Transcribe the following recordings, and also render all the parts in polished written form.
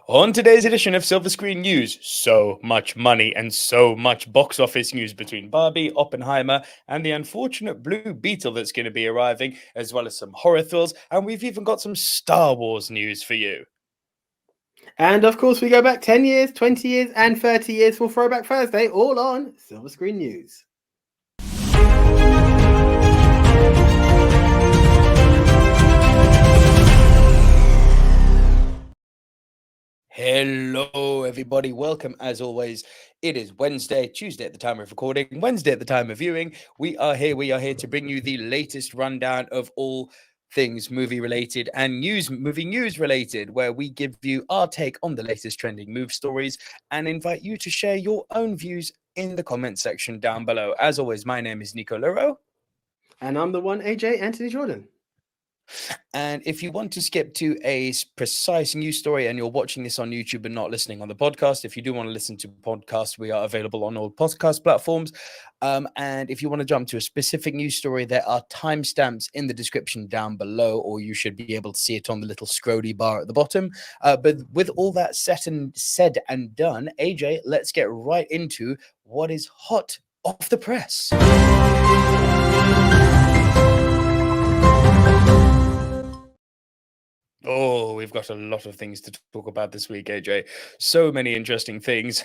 On today's edition of Silver Screen News, so much money and so much box office news between Barbie, Oppenheimer, and the unfortunate blue Beetle that's going to be arriving, as well as some horror thrills, and we've even got some Star Wars news for you. And of course, we go back 10 years, 20 years, and 30 years for Throwback Thursday, all on Silver Screen News. Hello, everybody. Welcome, as always. It is Wednesday, Tuesday at the time of recording, Wednesday at the time of viewing. We are here to bring you the latest rundown of all things movie related and movie news related, where we give you our take on the latest trending move stories and invite you to share your own views in the comment section down below. As always, my name is Nico Lero. And I'm the one, AJ Anthony Jordan. And if you want to skip to a precise news story and you're watching this on YouTube and not listening on the podcast, if you do want to listen to podcasts, we are available on all podcast platforms. And if you want to jump to a specific news story, there are timestamps in the description down below, or you should be able to see it on the little scrolly bar at the bottom. But with all that said and done, AJ, let's get right into what is hot off the press. Oh, we've got a lot of things to talk about this week, AJ. So many interesting things.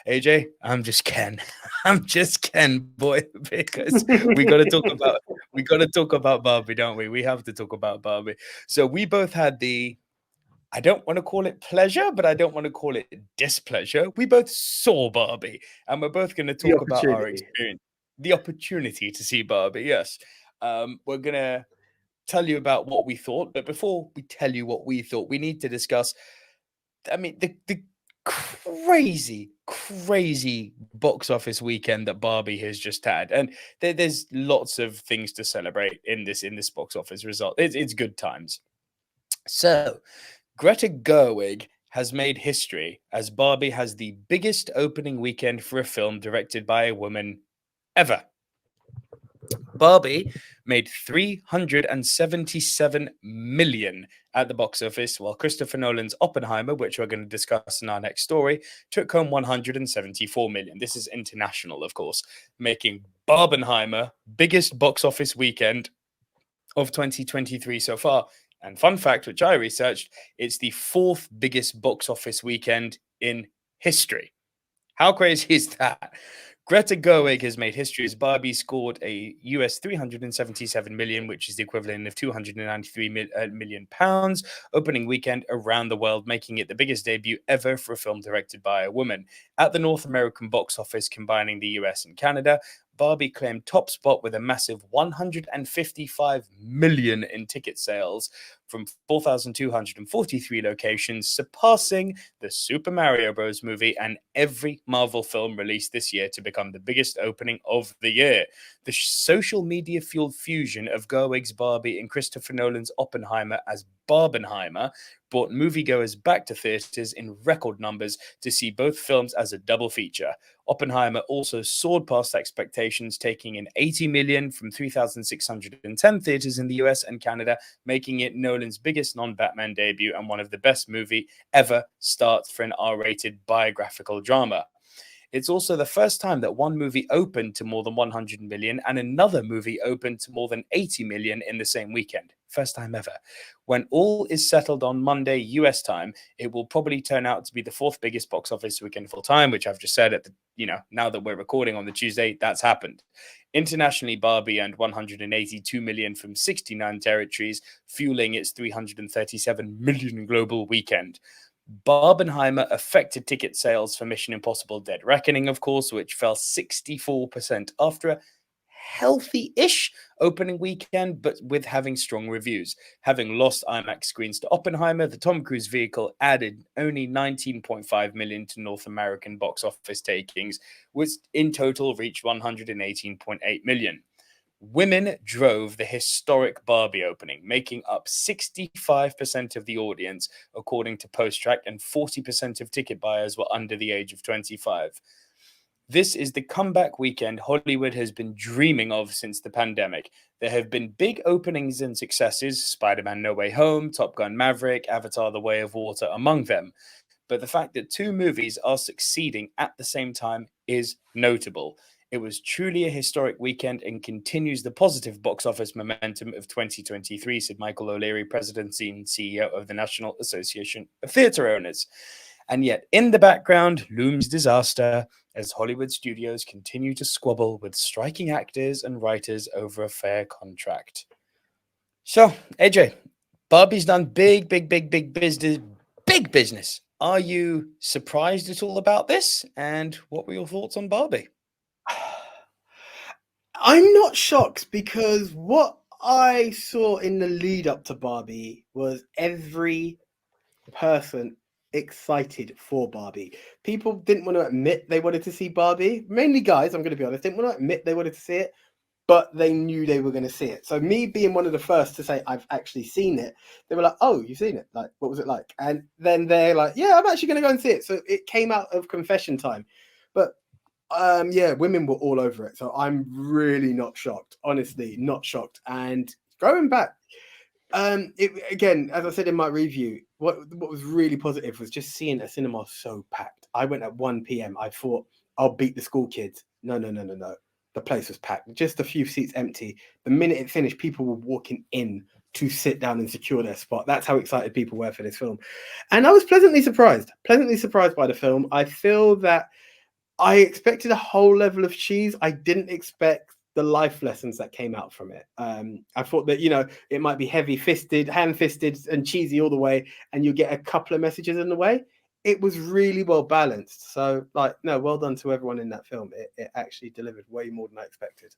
AJ, I'm just Ken. I'm just Ken, boy, because we got to talk about Barbie, don't we? We have to talk about Barbie. So we both had I don't want to call it pleasure, but I don't want to call it displeasure. We both saw Barbie, and we're both going to talk about our experience, the opportunity to see Barbie. Yes. We're going to tell you about what we thought, but before we tell you what we thought, we need to discuss, I mean, the crazy box office weekend that Barbie has just had, and there's lots of things to celebrate in this box office result. It's good times. So Greta Gerwig has made history as Barbie has the biggest opening weekend for a film directed by a woman ever. Barbie made 377 million at the box office, while Christopher Nolan's Oppenheimer, which we're going to discuss in our next story, took home 174 million. This is international, of course, making Barbenheimer biggest box office weekend of 2023 so far. And fun fact, which I researched, it's the fourth biggest box office weekend in history. How crazy is that? Greta Gerwig has made history as Barbie scored a US 377 million, which is the equivalent of 293 million pounds, opening weekend around the world, making it the biggest debut ever for a film directed by a woman. At the North American box office, combining the US and Canada, Barbie claimed top spot with a massive 155 million in ticket sales from 4,243 locations, surpassing the Super Mario Bros. Movie and every Marvel film released this year to become the biggest opening of the year. The social media-fueled fusion of Gerwig's Barbie and Christopher Nolan's Oppenheimer as Barbenheimer brought moviegoers back to theaters in record numbers to see both films as a double feature. Oppenheimer also soared past expectations, taking in 80 million from 3,610 theaters in the US and Canada, making it Nolan's biggest non-Batman debut and one of the best movie ever starts for an R-rated biographical drama. It's also the first time that one movie opened to more than 100 million and another movie opened to more than 80 million in the same weekend. First time ever. When all is settled on Monday US time, it will probably turn out to be the fourth biggest box office weekend full time, which I've just said now that we're recording on the Tuesday, that's happened. Internationally, Barbie earned 182 million from 69 territories, fueling its 337 million global weekend. Barbenheimer affected ticket sales for Mission Impossible Dead Reckoning, of course, which fell 64% after a healthy-ish opening weekend, but with having strong reviews. Having lost IMAX screens to Oppenheimer, the Tom Cruise vehicle added only 19.5 million to North American box office takings, which in total reached 118.8 million. Women drove the historic Barbie opening, making up 65% of the audience, according to PostTrack, and 40% of ticket buyers were under the age of 25. This is the comeback weekend Hollywood has been dreaming of since the pandemic. There have been big openings and successes, Spider-Man No Way Home, Top Gun Maverick, Avatar The Way of Water among them. But the fact that two movies are succeeding at the same time is notable. It was truly a historic weekend and continues the positive box office momentum of 2023, said Michael O'Leary, President and CEO of the National Association of Theatre Owners. And yet, in the background looms disaster as Hollywood studios continue to squabble with striking actors and writers over a fair contract. So, AJ, Barbie's done big business. Big business. Are you surprised at all about this? And what were your thoughts on Barbie? I'm not shocked because what I saw in the lead up to Barbie was every person excited for Barbie. People didn't want to admit they wanted to see Barbie. Mainly guys, I'm going to be honest, didn't want to admit they wanted to see it, but they knew they were going to see it. So me being one of the first to say I've actually seen it, they were like, "Oh, you've seen it? Like, what was it like?" And then they're like, "Yeah, I'm actually going to go and see it." So it came out of confession time. But yeah, women were all over it. So I'm really not shocked. Honestly, not shocked. And going back, again, as I said in my review, what was really positive was just seeing a cinema so packed. I went at 1 p.m. I thought I'll beat the school kids. No. The place was packed. Just a few seats empty. The minute it finished, people were walking in to sit down and secure their spot. That's how excited people were for this film. And I was pleasantly surprised by the film. I feel that I expected a whole level of cheese. I didn't expect the life lessons that came out from it. I thought that, it might be heavy-fisted, ham-fisted and cheesy all the way, and you get a couple of messages in the way. It was really well balanced. So, no, well done to everyone in that film. It actually delivered way more than I expected.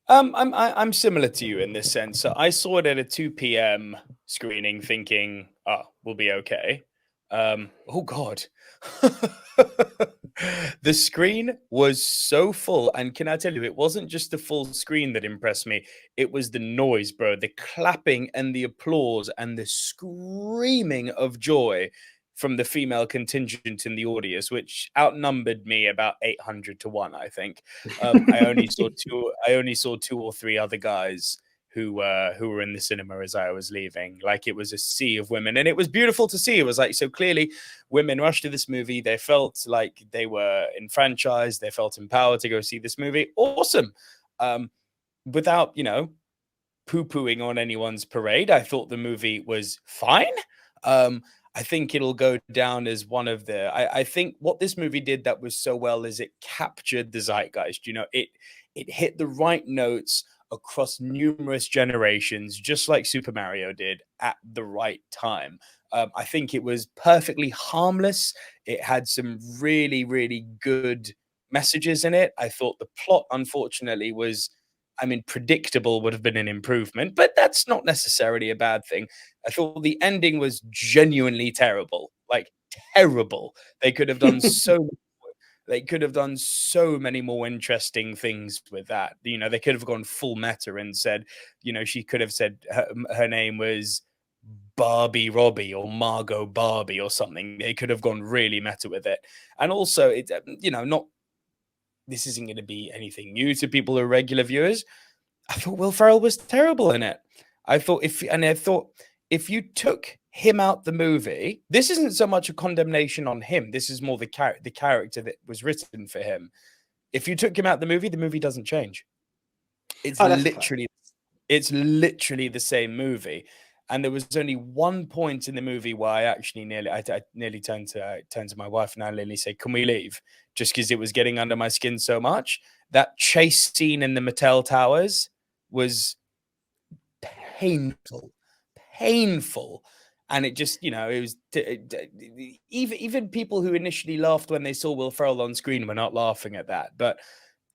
I'm similar to you in this sense. So I saw it at a 2 p.m. screening, thinking, "Oh, we'll be okay." Oh God, the screen was so full, and can I tell you, it wasn't just the full screen that impressed me. It was the noise, bro, the clapping and the applause and the screaming of joy from the female contingent in the audience, which outnumbered me about 800 to 1, I think. I only saw two or three other guys who were in the cinema as I was leaving. Like, it was a sea of women, and it was beautiful to see. It was like, so clearly women rushed to this movie. They felt like they were enfranchised. They felt empowered to go see this movie. Awesome. Without, poo-pooing on anyone's parade, I thought the movie was fine. I think it'll go down as one of the. I think what this movie did that was so well is it captured the zeitgeist. It hit the right notes across numerous generations, just like Super Mario did at the right time. I think it was perfectly harmless. It had some really, really good messages in it. I thought the plot, unfortunately, was. I mean, predictable would have been an improvement, but that's not necessarily a bad thing. I thought the ending was genuinely terrible, like terrible. They could have done so they could have done so many more interesting things with that. They could have gone full meta and said, she could have said her name was Barbie Robbie or Margot Barbie or something. They could have gone really meta with it. And also, it, not this isn't going to be anything new to people who are regular viewers. I thought Will Ferrell was terrible in it. I thought if you took him out the movie, this isn't so much a condemnation on him. This is more the character that was written for him. If you took him out the movie doesn't change. It's literally the same movie. And there was only one point in the movie where I actually nearly turned to my wife and I nearly said, "Can we leave?" Just because it was getting under my skin so much. That chase scene in the Mattel Towers was painful, and it just, it was even people who initially laughed when they saw Will Ferrell on screen were not laughing at that, but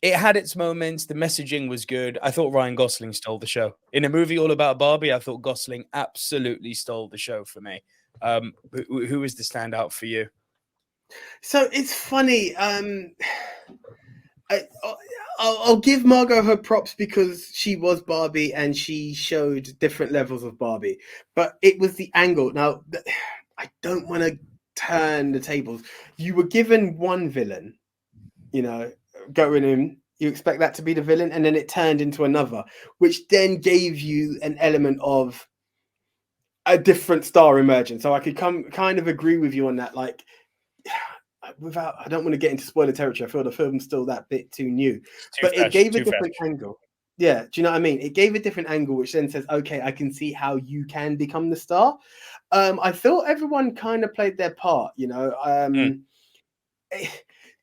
it had its moments. The messaging was good. I thought Ryan Gosling stole the show in a movie all about Barbie. I thought Gosling absolutely stole the show for me. Who is the standout for you? So it's funny. I'll give Margot her props because she was Barbie and she showed different levels of Barbie, but it was the angle. Now, I don't want to turn the tables. You were given one villain, you know, going in. You expect that to be the villain, and then it turned into another, which then gave you an element of a different star emerging. So I could kind of agree with you on that. Like, without, I don't want to get into spoiler territory. I feel the film's still that bit too new, but it gave a different angle. Yeah, do you know what I mean? It gave a different angle, which then says, okay, I can see how you can become the star. I feel everyone kind of played their part, you know.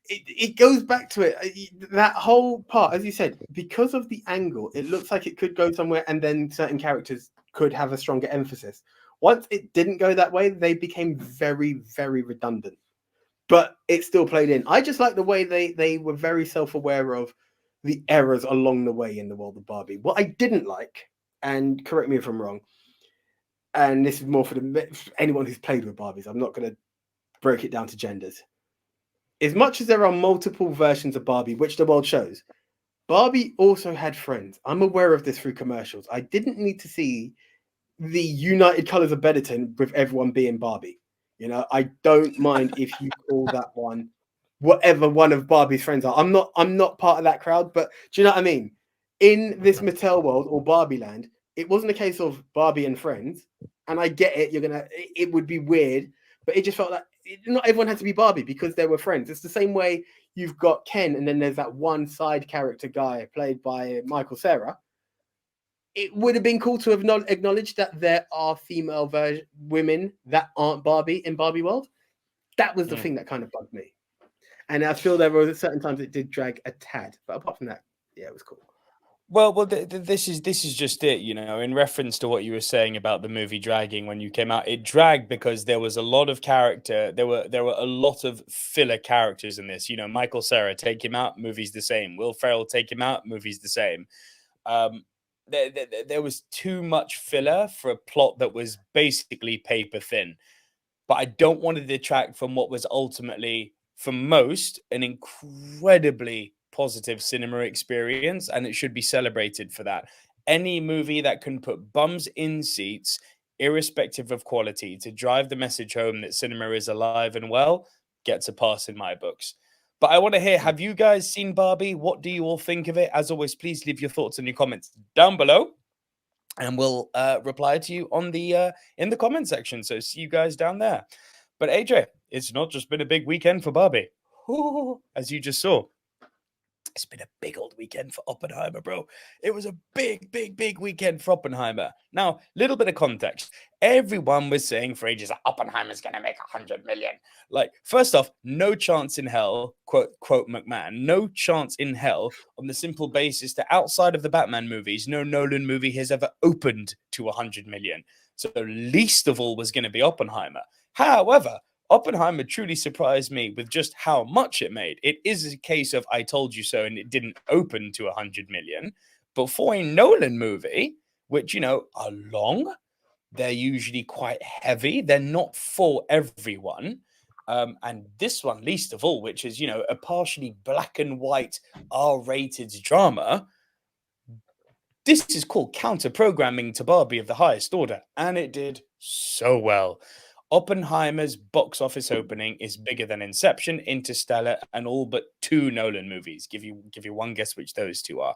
It goes back to it, that whole part, as you said, because of the angle, it looks like it could go somewhere, and then certain characters could have a stronger emphasis. Once it didn't go that way, they became very, very redundant. But it still played in. I just like the way they were very self-aware of the errors along the way in the world of Barbie. What I didn't like, and correct me if I'm wrong, and this is more for anyone who's played with Barbies, I'm not going to break it down to genders. As much as there are multiple versions of Barbie, which the world shows, Barbie also had friends. I'm aware of this through commercials. I didn't need to see the United Colors of Benetton with everyone being Barbie. You know, I don't mind if you call that one whatever one of Barbie's friends are. I'm not part of that crowd, but do you know what I mean? In this Mattel world or Barbie land, it wasn't a case of Barbie and friends. And I get it, it would be weird, but it just felt like not everyone had to be Barbie because they were friends. It's the same way you've got Ken, and then there's that one side character guy played by Michael Cera. It would have been cool to have acknowledged that there are female women that aren't Barbie in Barbie world. That was the thing that kind of bugged me. And I feel there were certain times it did drag a tad. But apart from that, yeah, it was cool. Well, this is just it, you know. In reference to what you were saying about the movie dragging when you came out, it dragged because there was a lot of character. There were a lot of filler characters in this. You know, Michael Cera, take him out, movie's the same. Will Ferrell, take him out, movie's the same. There was too much filler for a plot that was basically paper thin. But I don't want to detract from what was ultimately, for most, an incredibly positive cinema experience, and it should be celebrated for that. Any movie that can put bums in seats, irrespective of quality, to drive the message home that cinema is alive and well, gets a pass in my books. But I want to hear, have you guys seen Barbie? What do you all think of it? As always, please leave your thoughts and your comments down below, and we'll reply to you on the in the comment section. So see you guys down there. But AJ, it's not just been a big weekend for Barbie. Ooh, as you just saw, it's been a big old weekend for Oppenheimer, bro. It was a big, big, big weekend for Oppenheimer. Now, little bit of context. Everyone was saying for ages that Oppenheimer's going to make 100 million. Like, first off, no chance in hell, quote McMahon, no chance in hell, on the simple basis that outside of the Batman movies, no Nolan movie has ever opened to 100 million. So least of all was going to be Oppenheimer. However, Oppenheimer truly surprised me with just how much it made. It is a case of I told you so, and it didn't open to 100 million. But for a Nolan movie, which, you know, are long, they're usually quite heavy. They're not for everyone. And this one, least of all, which is, you know, a partially black and white R-rated drama. This is called counter-programming to Barbie of the highest order, and it did so well. Oppenheimer's box office opening is bigger than Inception, Interstellar, and all but two Nolan movies. Give you one guess which those two are.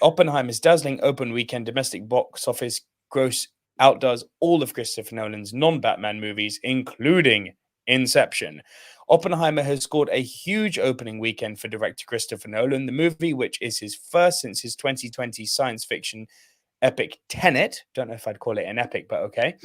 Oppenheimer's dazzling open weekend domestic box office gross outdoes all of Christopher Nolan's non-Batman movies, including Inception. Oppenheimer has scored a huge opening weekend for director Christopher Nolan, the movie, which is his first since his 2020 science fiction epic Tenet, don't know if I'd call it an epic, but okay,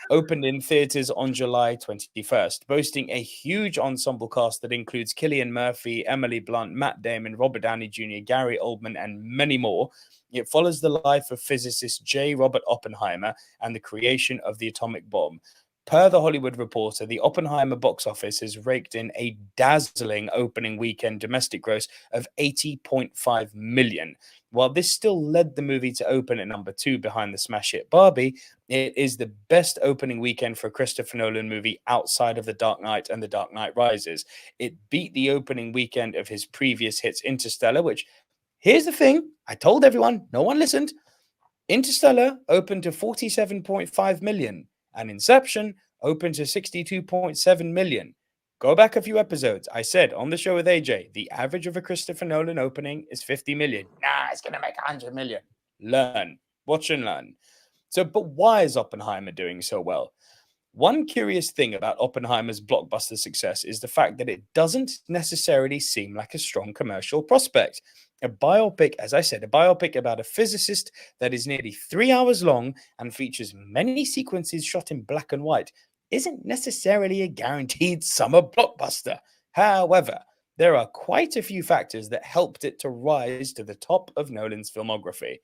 opened in theaters on July 21st, boasting a huge ensemble cast that includes Cillian Murphy, Emily Blunt, Matt Damon, Robert Downey Jr., Gary Oldman, and many more. It follows the life of physicist J. Robert Oppenheimer and the creation of the atomic bomb. Per The Hollywood Reporter, the Oppenheimer box office has raked in a dazzling opening weekend domestic gross of 80.5 million. While this still led the movie to open at number 2 behind the smash hit Barbie, it is the best opening weekend for a Christopher Nolan movie outside of The Dark Knight and The Dark Knight Rises. It beat the opening weekend of his previous hits Interstellar, which, here's the thing, I told everyone, no one listened. Interstellar opened to 47.5 million. And Inception opened to 62.7 million. Go back a few episodes. I said on the show with AJ, the average of a Christopher Nolan opening is 50 million. Nah, it's going to make 100 million. Learn. Watch and learn. So, but why is Oppenheimer doing so well? One curious thing about Oppenheimer's blockbuster success is the fact that it doesn't necessarily seem like a strong commercial prospect. A biopic, as I said, a biopic about a physicist that is nearly 3 hours long and features many sequences shot in black and white isn't necessarily a guaranteed summer blockbuster. However, there are quite a few factors that helped it to rise to the top of Nolan's filmography.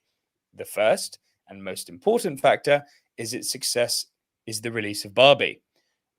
The first and most important factor is its success is the release of Barbie.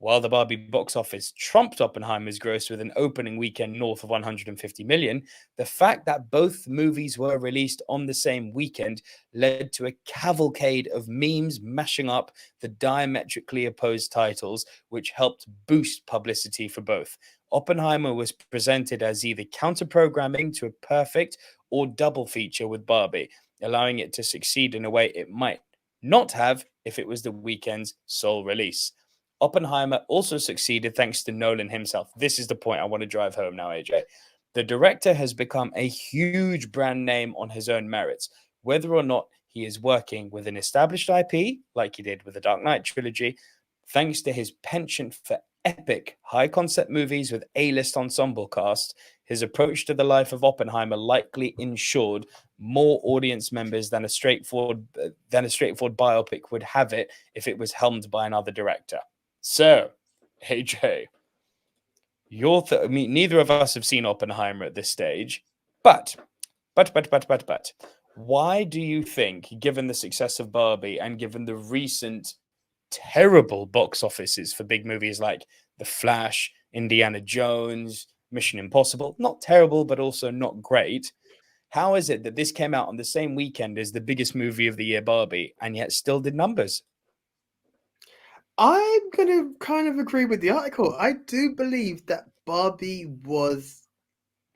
While the Barbie box office trumped Oppenheimer's gross with an opening weekend north of 150 million, the fact that both movies were released on the same weekend led to a cavalcade of memes mashing up the diametrically opposed titles, which helped boost publicity for both. Oppenheimer was presented as either counter-programming to a perfect or double feature with Barbie, allowing it to succeed in a way it might not have if it was the weekend's sole release. Oppenheimer also succeeded thanks to Nolan himself. This is the point I want to drive home now, AJ. The director has become a huge brand name on his own merits, whether or not he is working with an established IP, like he did with the Dark Knight trilogy, thanks to his penchant for epic, high-concept movies with A-list ensemble cast. His approach to the life of Oppenheimer likely ensured more audience members than a straightforward biopic would have it if it was helmed by another director. So, AJ, neither of us have seen Oppenheimer at this stage, but, why do you think, given the success of Barbie and given the recent terrible box offices for big movies like The Flash, Indiana Jones, Mission Impossible, not terrible, but also not great, how is it that this came out on the same weekend as the biggest movie of the year, Barbie, and yet still did numbers? I'm going to kind of agree with the article. I do believe that Barbie was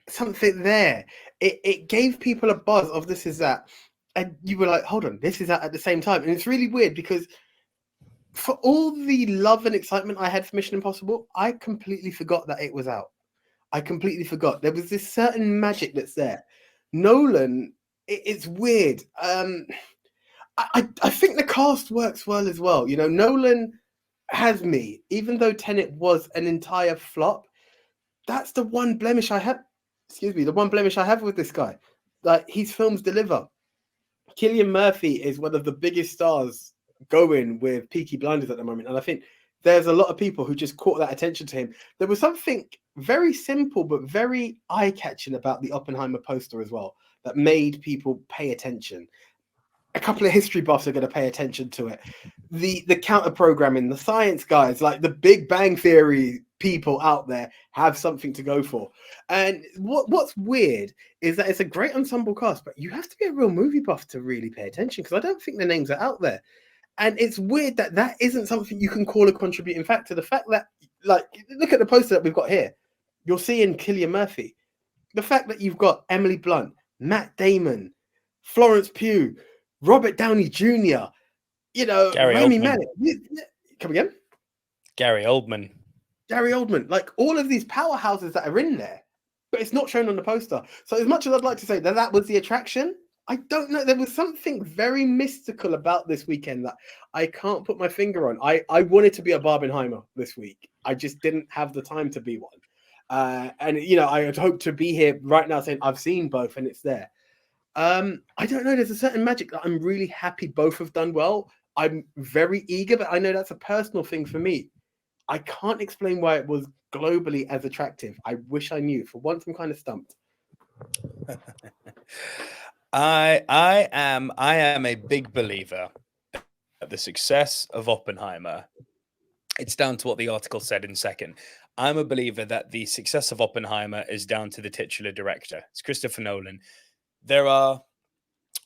something there. It gave people a buzz of this is that. And you were like, hold on, this is that at the same time. And it's really weird because for all the love and excitement I had for Mission Impossible, I completely forgot that it was out. I completely forgot. There was this certain magic that's there. Nolan, it's weird. I think the cast works well as well. You know, Nolan has me, even though Tenet was an entire flop. That's the one blemish I have. Excuse me, the one blemish I have with this guy. Like his films deliver. Cillian Murphy is one of the biggest stars going with Peaky Blinders at the moment, and I think there's a lot of people who just caught that attention to him. There was something very simple but very eye-catching about the Oppenheimer poster as well that made people pay attention. A couple of history buffs are going to pay attention to it. The counter programming, the science guys, like the Big Bang Theory people out there have something to go for. And what's weird is that it's a great ensemble cast, but you have to be a real movie buff to really pay attention because I don't think the names are out there. And it's weird that that isn't something you can call a contributing factor. The fact that, like, look at the poster that we've got here. You're seeing Cillian Murphy. The fact that you've got Emily Blunt, Matt Damon, Florence Pugh, Robert Downey Jr., you know, Gary Rami Oldman. Malek. Come again? Gary Oldman. Gary Oldman. Like all of these powerhouses that are in there, but it's not shown on the poster. So as much as I'd like to say that that was the attraction, I don't know. There was something very mystical about this weekend that I can't put my finger on. I wanted to be a Barbenheimer this week. I just didn't have the time to be one. And, you know, I had hoped to be here right now saying I've seen both and it's there. I don't know. There's a certain magic that I'm really happy both have done well. I'm very eager, but I know that's a personal thing for me. I can't explain why it was globally as attractive. I wish I knew. For once, I'm kind of stumped. I am a big believer that the success of Oppenheimer, it's down to what the article said in second. I'm a believer that the success of Oppenheimer is down to the titular director. It's Christopher Nolan.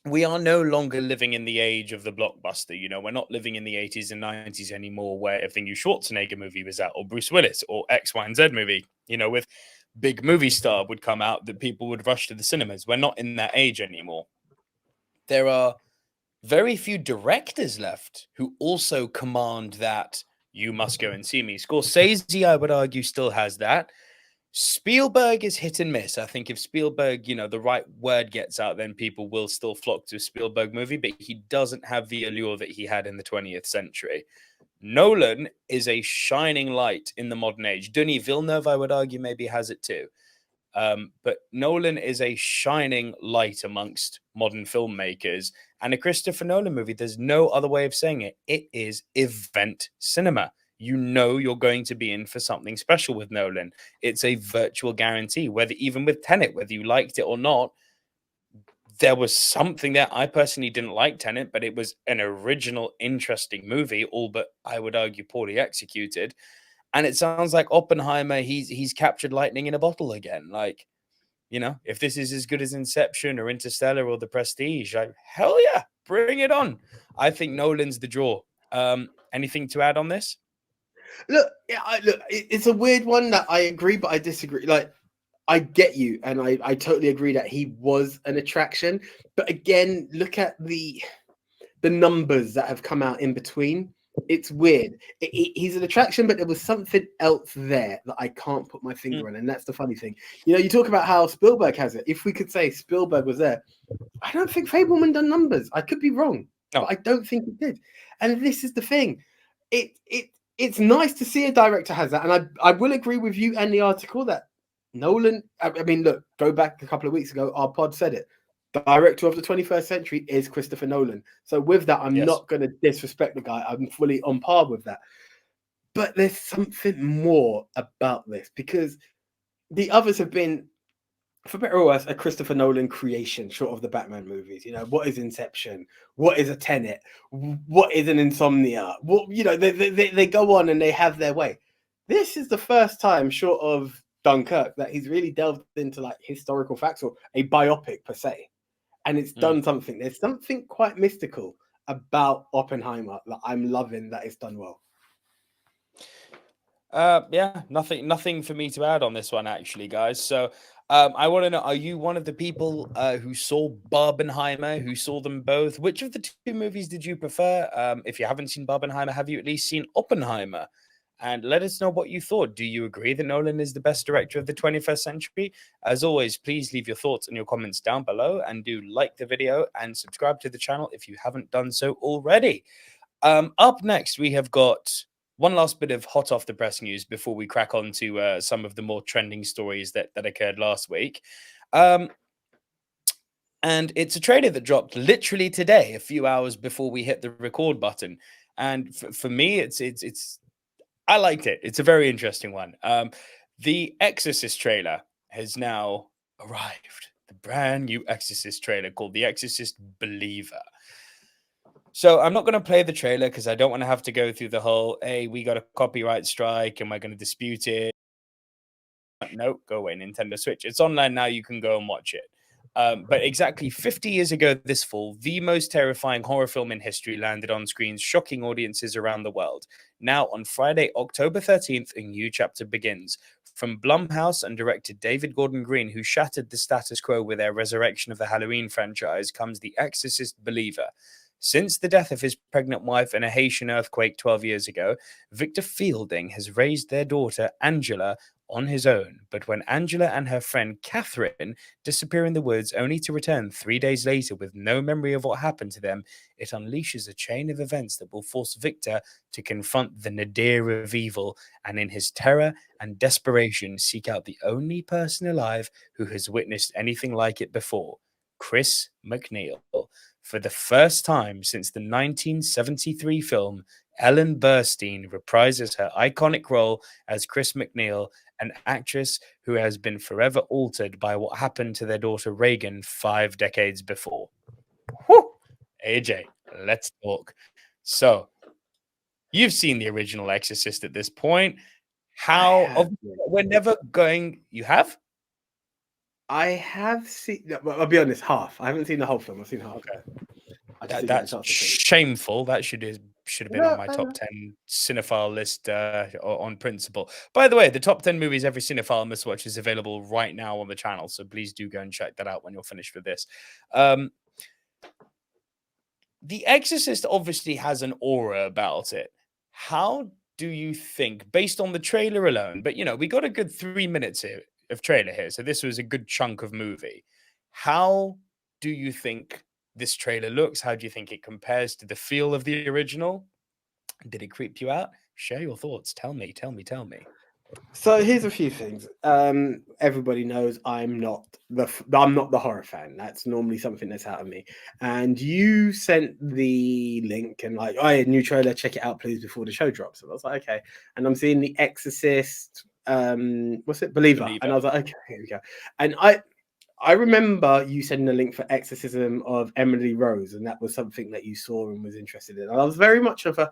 We are no longer living in the age of the blockbuster. You know, we're not living in the 80s and 90s anymore where if the new Schwarzenegger movie was out or Bruce Willis or X, Y, and Z movie, you know, with big movie star would come out that people would rush to the cinemas. We're not in that age anymore. There are very few directors left who also command that, you must go and see me. Scorsese, I would argue, still has that. Spielberg is hit and miss. I think if Spielberg, the right word gets out, then people will still flock to a Spielberg movie, but he doesn't have the allure that he had in the 20th century. Nolan is a shining light in the modern age. Denis Villeneuve, I would argue, maybe has it too. But Nolan is a shining light amongst modern filmmakers. And a Christopher Nolan movie, there's no other way of saying it. It is event cinema. You're going to be in for something special with Nolan. It's a virtual guarantee, whether even with Tenet, whether you liked it or not, there was something there. I personally didn't like Tenet, but it was an original, interesting movie, all but I would argue poorly executed. And it sounds like Oppenheimer, he's captured lightning in a bottle again. Like, if this is as good as Inception or Interstellar or The Prestige, hell yeah, bring it on. I think Nolan's the draw. Anything to add on this? Look, it's a weird one that I agree, but I disagree. Like, I get you, and I totally agree that he was an attraction. But again, look at the numbers that have come out in between. It's weird. He's an attraction, but there was something else there that I can't put my finger on, and that's the funny thing. You talk about how Spielberg has it. If we could say Spielberg was there, I don't think Fableman done numbers. I could be wrong, but I don't think it did. And this is the thing. It's nice to see a director has that, and I will agree with you and the article that Nolan. I mean, look, go back a couple of weeks ago. Our pod said it. The director of the 21st century is Christopher Nolan. So with that, I'm not going to disrespect the guy. I'm fully on par with that. But there's something more about this because the others have been, for better or worse, a Christopher Nolan creation, short of the Batman movies. What is Inception? What is a Tenet? What is an Insomnia? They go on and they have their way. This is the first time, short of Dunkirk, that he's really delved into like historical facts or a biopic per se. And it's done something. There's something quite mystical about Oppenheimer that I'm loving that it's done well. Yeah, nothing for me to add on this one, actually, guys. So I want to know, are you one of the people who saw Barbenheimer, who saw them both? Which of the two movies did you prefer? If you haven't seen Barbenheimer, have you at least seen Oppenheimer? And let us know what you thought. Do you agree that Nolan is the best director of the 21st century? As always, please leave your thoughts and your comments down below, and do like the video and subscribe to the channel if you haven't done so already. Up next, we have got one last bit of hot off the press news before we crack on to some of the more trending stories that occurred last week. And it's a trailer that dropped literally today, a few hours before we hit the record button. And for me, I liked it. It's a very interesting one. The Exorcist trailer has now arrived. The brand new Exorcist trailer called The Exorcist Believer. So I'm not going to play the trailer because I don't want to have to go through the whole, hey, we got a copyright strike and we're going to dispute it. No, go away, Nintendo Switch. It's online now. You can go and watch it. But exactly 50 years ago this fall, the most terrifying horror film in history landed on screens, shocking audiences around the world. Now, on Friday, October 13th, a new chapter begins. From Blumhouse and director David Gordon Green, who shattered the status quo with their resurrection of the Halloween franchise, comes The Exorcist Believer. Since the death of his pregnant wife in a Haitian earthquake 12 years ago, Victor Fielding has raised their daughter, Angela, on his own. But when Angela and her friend Catherine disappear in the woods only to return 3 days later with no memory of what happened to them, it unleashes a chain of events that will force Victor to confront the nadir of evil and in his terror and desperation seek out the only person alive who has witnessed anything like it before, Chris MacNeil. For the first time since the 1973 film, Ellen Burstyn reprises her iconic role as Chris MacNeil, an actress who has been forever altered by what happened to their daughter Reagan 5 decades before. Whew! AJ, let's talk. So, you've seen the original Exorcist at this point. We're never going. You have? I have seen. I'll be honest, half. I haven't seen the whole film. I've seen half. Okay. That's shameful. That should have been on my top 10 cinephile list on principle. By the way, the top 10 movies every cinephile must watch is available right now on the channel, so please do go and check that out when you're finished with this. The Exorcist obviously has an aura about it. How do you think, based on the trailer alone, but we got a good 3 minutes here of trailer here, so this was a good chunk of movie. How do you think this trailer looks? How do you think it compares to the feel of the original? Did it creep you out? Share your thoughts. Tell me. So here's a few things. Everybody knows I'm not the horror fan. That's normally something that's out of me. And you sent the link and like, oh, yeah, new trailer, check it out, please, before the show drops. And I was like, okay. And I'm seeing the Exorcist. What's it? Believer. And I was like, okay, here we go. And I remember you sending a link for Exorcism of Emily Rose, and that was something that you saw and was interested in. And I was very much of a,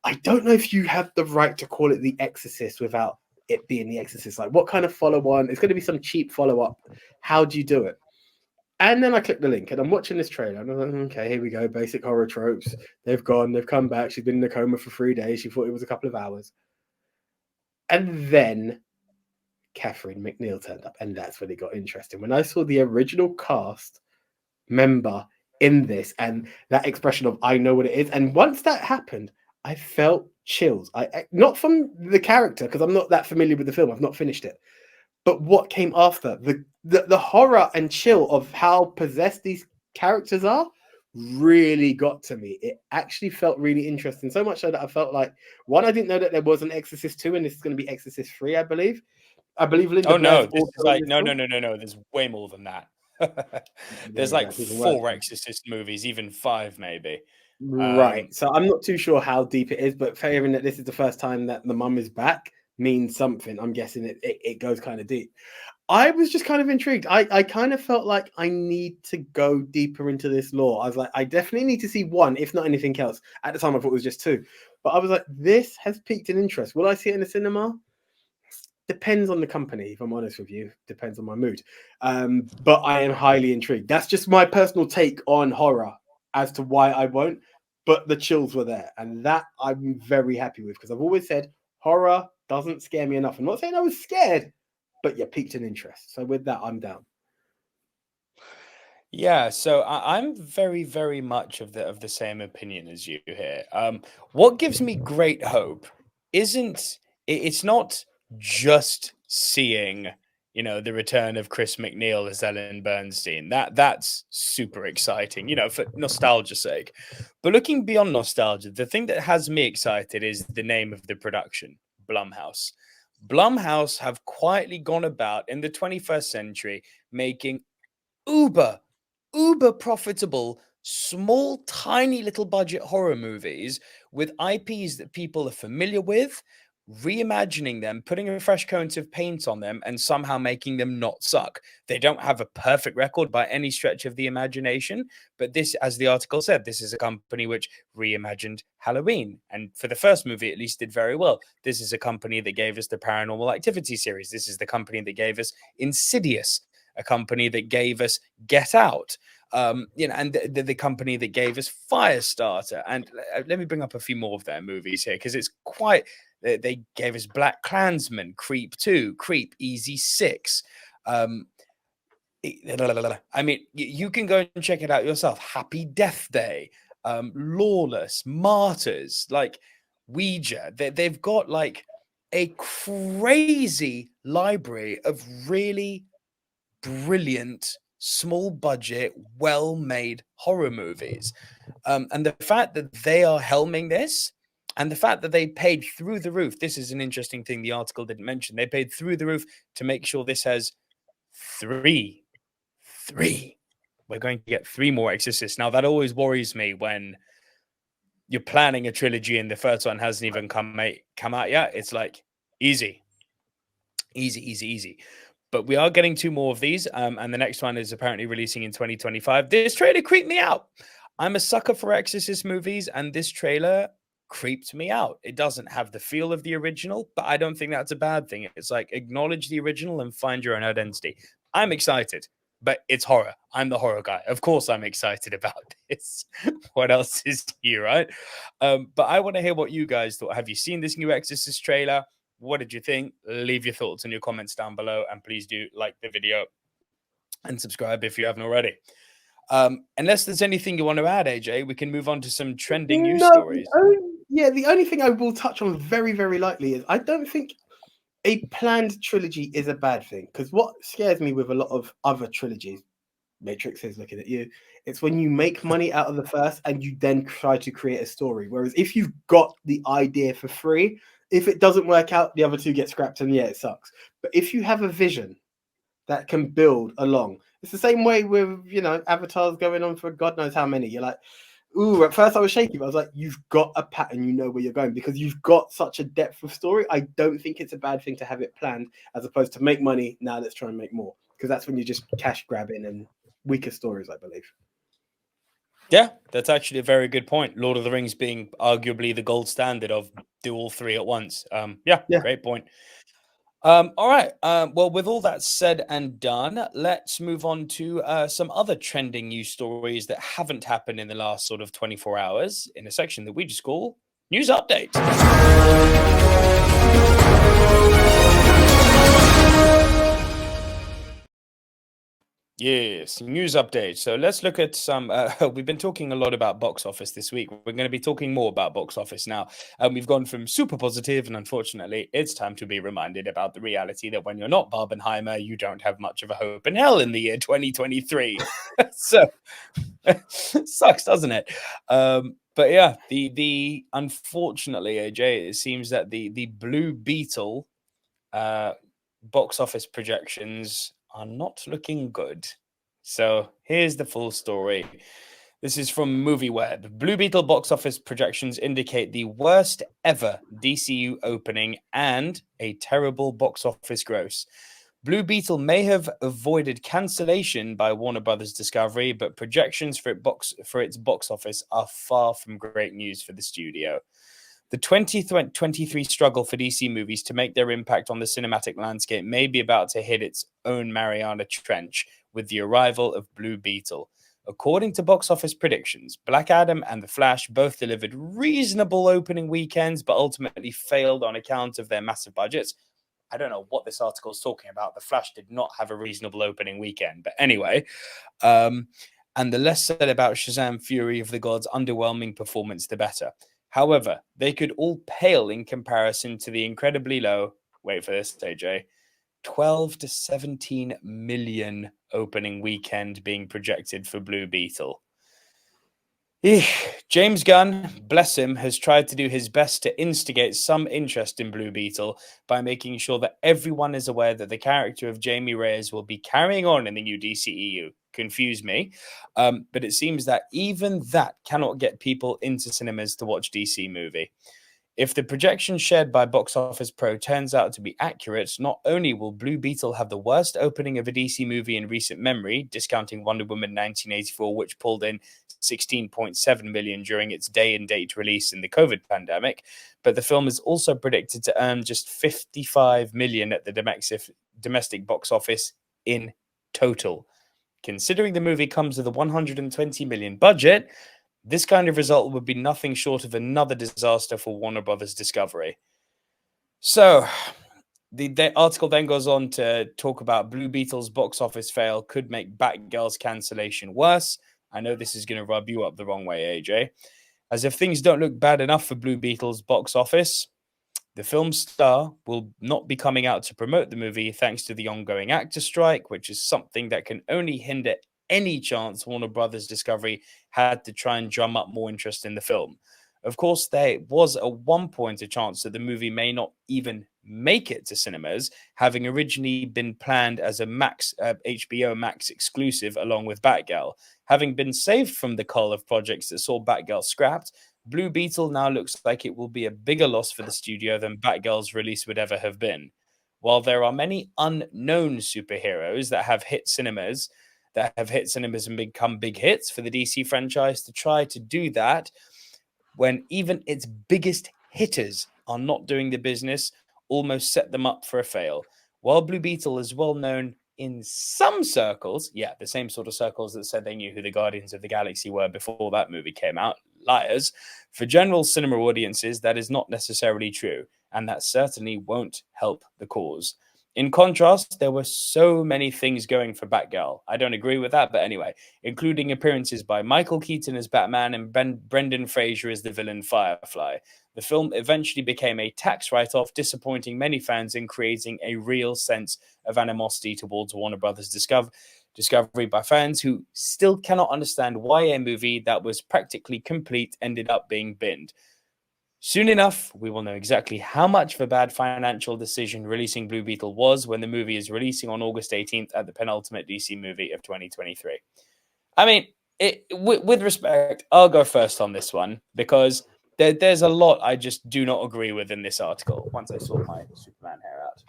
I don't know if you have the right to call it The Exorcist without it being The Exorcist. Like, what kind of follow-on? It's going to be some cheap follow-up. How do you do it? And then I clicked the link, and I'm watching this trailer, and I'm like, okay, here we go, basic horror tropes. They've come back. She's been in a coma for 3 days. She thought it was a couple of hours. And then Catherine McNeil turned up, and that's when it got interesting. When I saw the original cast member in this, and that expression of "I know what it is," and once that happened, I felt chills. I not from the character because I'm not that familiar with the film. I've not finished it, but what came after the horror and chill of how possessed these characters are really got to me. It actually felt really interesting, so much so that I felt like, one, I didn't know that there was an Exorcist 2, and this is going to be Exorcist 3, I believe. Linda Oh no, Blair's this also is like in this no. film. There's way more than that. There's There we go. like It's even worse. 4 Exorcist movies, even 5 maybe. Right. So I'm not too sure how deep it is, but hearing that this is the first time that the mum is back means something. I'm guessing it goes kind of deep. I was just kind of intrigued. I kind of felt like I need to go deeper into this lore. I was like, I definitely need to see one, if not anything else. At the time, I thought it was just 2. But I was like, this has piqued an interest. Will I see it in the cinema? Depends on the company, if I'm honest with you. Depends on my mood. But I am highly intrigued. That's just my personal take on horror as to why I won't. But the chills were there. And that I'm very happy with, because I've always said horror doesn't scare me enough. I'm not saying I was scared, but you piqued an interest. So with that, I'm down. Yeah, so I'm very, very much of the same opinion as you here. What gives me great hope isn't it's not just seeing, the return of Chris McNeil as Ellen Bernstein. That's super exciting, for nostalgia's sake. But looking beyond nostalgia, the thing that has me excited is the name of the production, Blumhouse. Blumhouse have quietly gone about in the 21st century making uber profitable, small, tiny little budget horror movies with IPs that people are familiar with, reimagining them, putting a fresh coat of paint on them, and somehow making them not suck. They don't have a perfect record by any stretch of the imagination, but this, as the article said, this is a company which reimagined Halloween, and for the first movie at least did very well. This is a company that gave us the Paranormal Activity series. This is the company that gave us Insidious, a company that gave us Get Out, and the company that gave us Firestarter. And let me bring up a few more of their movies here, because it's quite. They gave us Black Klansman, Creep 2, Creep, Easy 6. I mean, you can go and check it out yourself. Happy Death Day, Lawless, Martyrs, like Ouija. They've got like a crazy library of really brilliant, small budget, well made horror movies. And the fact that they are helming this, and the fact that they paid through the roof, this is an interesting thing the article didn't mention. They paid through the roof to make sure this has three. We're going to get 3 more Exorcists. Now, that always worries me when you're planning a trilogy and the first one hasn't even come out yet. It's like, easy. But we are getting 2 more of these, and the next one is apparently releasing in 2025. This trailer creeped me out. I'm a sucker for Exorcist movies, and this trailer creeped me out. It doesn't have the feel of the original, but I don't think that's a bad thing. It's like, acknowledge the original and find your own identity. I'm excited, but it's horror. I'm the horror guy. Of course I'm excited about this. What else is new, right? But I want to hear what you guys thought. Have you seen this new Exorcist trailer? What did you think? Leave your thoughts in your comments down below, and please do like the video and subscribe if you haven't already. Unless there's anything you want to add, AJ, we can move on to some trending news stories. Yeah, the only thing I will touch on very, very lightly is I don't think a planned trilogy is a bad thing, because what scares me with a lot of other trilogies, Matrix is looking at you, it's when you make money out of the first and you then try to create a story. Whereas if you've got the idea for free, if it doesn't work out, the other two get scrapped and yeah, it sucks. But if you have a vision that can build along, it's the same way with, avatars going on for God knows how many. You're like, ooh, at first I was shaky, but I was like, you've got a pattern, you know where you're going, because you've got such a depth of story. I don't think it's a bad thing to have it planned, as opposed to make money, now let's try and make more. Because that's when you're just cash grabbing and weaker stories, I believe. Yeah, that's actually a very good point. Lord of the Rings being arguably the gold standard of do all three at once. Yeah, Yeah. great point. All right. Well, with all that said and done, let's move on to some other trending news stories that haven't happened in the last sort of 24 hours in a section that we just call News Update. Yes, news update. So let's look at some. We've been talking a lot about box office this week. We're going to be talking more about box office now. We've gone from super positive, and unfortunately, it's time to be reminded about the reality that when you're not Barbenheimer, you don't have much of a hope in hell in the year 2023. So sucks, doesn't it? But yeah, the unfortunately, AJ, it seems that the Blue Beetle box office projections are not looking good. So here's the full story. This is from MovieWeb. Blue Beetle box office projections indicate the worst ever DCU opening and a terrible box office gross. Blue Beetle may have avoided cancellation by Warner Brothers Discovery, but projections for its box office are far from great news for the studio. The 2023 struggle for DC movies to make their impact on the cinematic landscape may be about to hit its own Mariana Trench with the arrival of Blue Beetle. According to box office predictions, Black Adam and The Flash both delivered reasonable opening weekends, but ultimately failed on account of their massive budgets. I don't know what this article is talking about. The Flash did not have a reasonable opening weekend. But anyway, and the less said about Shazam Fury of the Gods' underwhelming performance, the better. However, they could all pale in comparison to the incredibly low, wait for this, AJ, 12 to 17 million opening weekend being projected for Blue Beetle. James Gunn, bless him, has tried to do his best to instigate some interest in Blue Beetle by making sure that everyone is aware that the character of Jamie Reyes will be carrying on in the new DCEU. Confuse me. But it seems that even that cannot get people into cinemas to watch DC movie. If the projection shared by Box Office Pro turns out to be accurate, not only will Blue Beetle have the worst opening of a DC movie in recent memory, discounting Wonder Woman 1984, which pulled in 16.7 million during its day and date release in the COVID pandemic, but the film is also predicted to earn just 55 million at the domestic box office in total. Considering the movie comes with a 120 million budget, this kind of result would be nothing short of another disaster for Warner Brothers Discovery. So, the article then goes on to talk about Blue Beetle's box office fail could make Batgirl's cancellation worse. I know this is going to rub you up the wrong way, AJ. As if things don't look bad enough for Blue Beetle's box office, the film's star will not be coming out to promote the movie thanks to the ongoing actor strike, which is something that can only hinder any chance Warner Brothers Discovery had to try and drum up more interest in the film. Of course, there was at one point a chance that the movie may not even make it to cinemas, having originally been planned as a HBO Max exclusive along with Batgirl. Having been saved from the cull of projects that saw Batgirl scrapped, Blue Beetle now looks like it will be a bigger loss for the studio than Batgirl's release would ever have been. While there are many unknown superheroes that have hit cinemas and become big hits for the DC franchise, to try to do that when even its biggest hitters are not doing the business almost set them up for a fail. While Blue Beetle is well known in some circles, yeah, the same sort of circles that said they knew who the Guardians of the Galaxy were before that movie came out, liars, for general cinema audiences, that is not necessarily true, and that certainly won't help the cause. In contrast, there were so many things going for Batgirl. I don't agree with that, but anyway, including appearances by Michael Keaton as Batman and Brendan Fraser as the villain Firefly. The film eventually became a tax write-off, disappointing many fans and creating a real sense of animosity towards Warner Brothers Discovery by fans who still cannot understand why a movie that was practically complete ended up being binned. Soon enough, we will know exactly how much of a bad financial decision releasing Blue Beetle was when the movie is releasing on August 18th at the penultimate DC movie of 2023. I mean, with respect, I'll go first on this one because there's a lot I just do not agree with in this article once I sort my Superman hair out.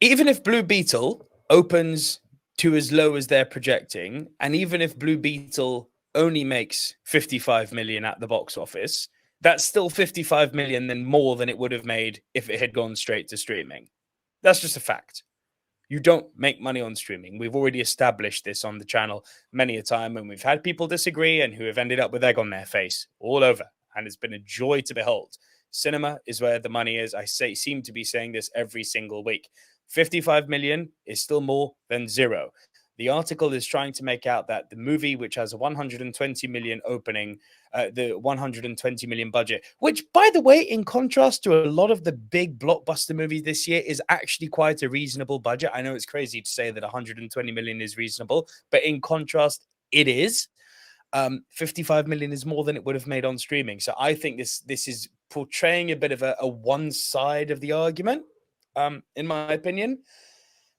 Even if Blue Beetle opens to as low as they're projecting, and even if Blue Beetle only makes 55 million at the box office, that's still 55 million than more than it would have made if it had gone straight to streaming. That's just a fact. You don't make money on streaming. We've already established this on the channel many a time, and we've had people disagree and who have ended up with egg on their face all over, and it's been a joy to behold. Cinema is where the money is. I seem to be saying this every single week. 55 million is still more than zero. The article is trying to make out that the movie, which has a 120 million opening, the 120 million budget, which, by the way, in contrast to a lot of the big blockbuster movies this year, is actually quite a reasonable budget. I know it's crazy to say that 120 million is reasonable, but in contrast, it is. 55 million is more than it would have made on streaming. So I think this is portraying a bit of a one side of the argument, in my opinion.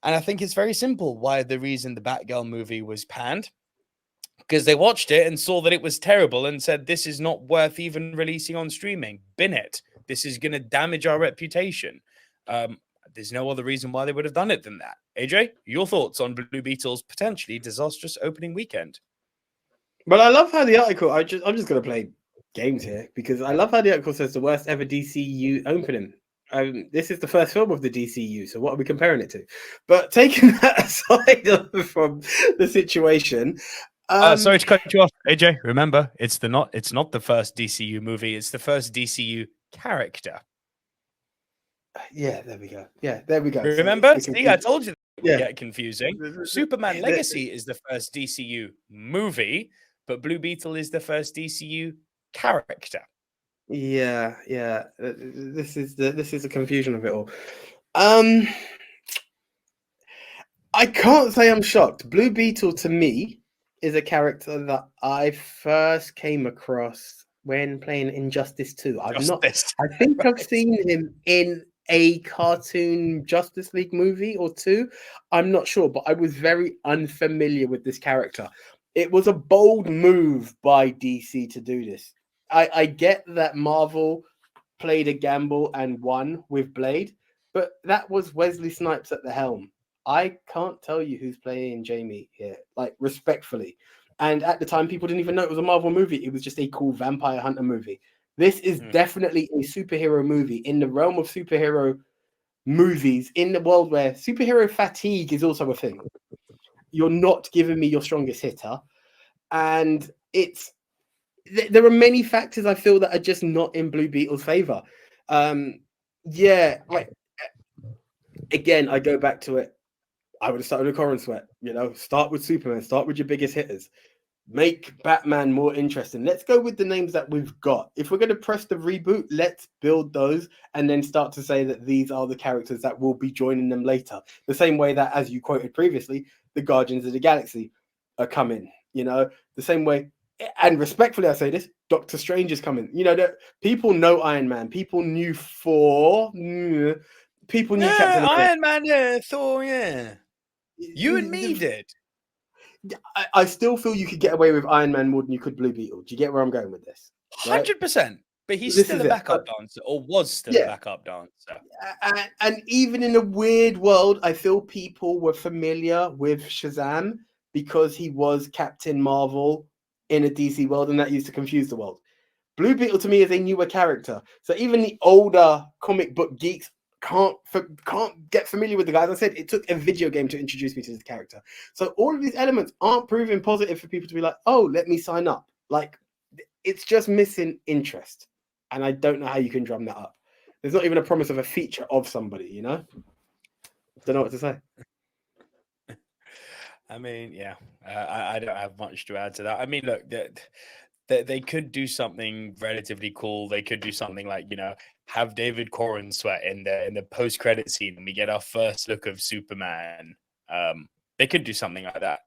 And I think it's very simple why the reason the Batgirl movie was panned. Because they watched it and saw that it was terrible and said, this is not worth even releasing on streaming. Bin it. This is going to damage our reputation. There's no other reason why they would have done it than that. AJ, your thoughts on Blue Beetle's potentially disastrous opening weekend? But I love how the article, I'm just going to play games here because I love how the article says the worst ever DCU opening. This is the first film of the DCU, so what are we comparing it to? But taking that aside from the situation, sorry to cut you off, AJ. Remember, it's not the first DCU movie; it's the first DCU character. Yeah, there we go. Yeah, there we go. Remember? See, I told you it would Yeah. get confusing. Superman Legacy is the first DCU movie, but Blue Beetle is the first DCU character. Yeah. This is the confusion of it all. I can't say I'm shocked. Blue Beetle to me is a character that I first came across when playing Injustice 2. I think I've seen him in a cartoon Justice League movie or two. I'm not sure, but I was very unfamiliar with this character. It was a bold move by DC to do this. I get that Marvel played a gamble and won with Blade, but that was Wesley Snipes at the helm. I can't tell you who's playing Jamie here, like respectfully. And at the time, people didn't even know it was a Marvel movie. It was just a cool vampire hunter movie. This is definitely a superhero movie in the realm of superhero movies in the world where superhero fatigue is also a thing. You're not giving me your strongest hitter. And there are many factors I feel that are just not in Blue Beetle's favor. Again, I go back to it. I would have started with Corin Sweat. Start with Superman. Start with your biggest hitters. Make Batman more interesting. Let's go with the names that we've got. If we're going to press the reboot, let's build those and then start to say that these are the characters that will be joining them later. The same way that, as you quoted previously, the Guardians of the Galaxy are coming. The same way, and respectfully, I say this: Doctor Strange is coming. That people know Iron Man. People knew Thor. People knew Captain America. Iron Man, Thor, yeah. You and me did. I still feel you could get away with Iron Man more than you could Blue Beetle. Do you get where I'm going with this? 100%. But he's still a backup dancer, or was still a backup dancer. And even in a weird world, I feel people were familiar with Shazam because he was Captain Marvel in a DC world, and that used to confuse the world. Blue Beetle to me is a newer character. So even the older comic book geeks can't get familiar with the guy. As I said, it took a video game to introduce me to this character. So all of these elements aren't proving positive for people to be like, oh, let me sign up. Like, it's just missing interest. and I don't know how you can drum that up. There's not even a promise of a feature of somebody, you know? Don't know what to say. I mean, yeah, I don't have much to add to that. I mean, look, they could do something relatively cool. They could do something like, have David Corn sweat in the post credit scene, and we get our first look of Superman. They could do something like that.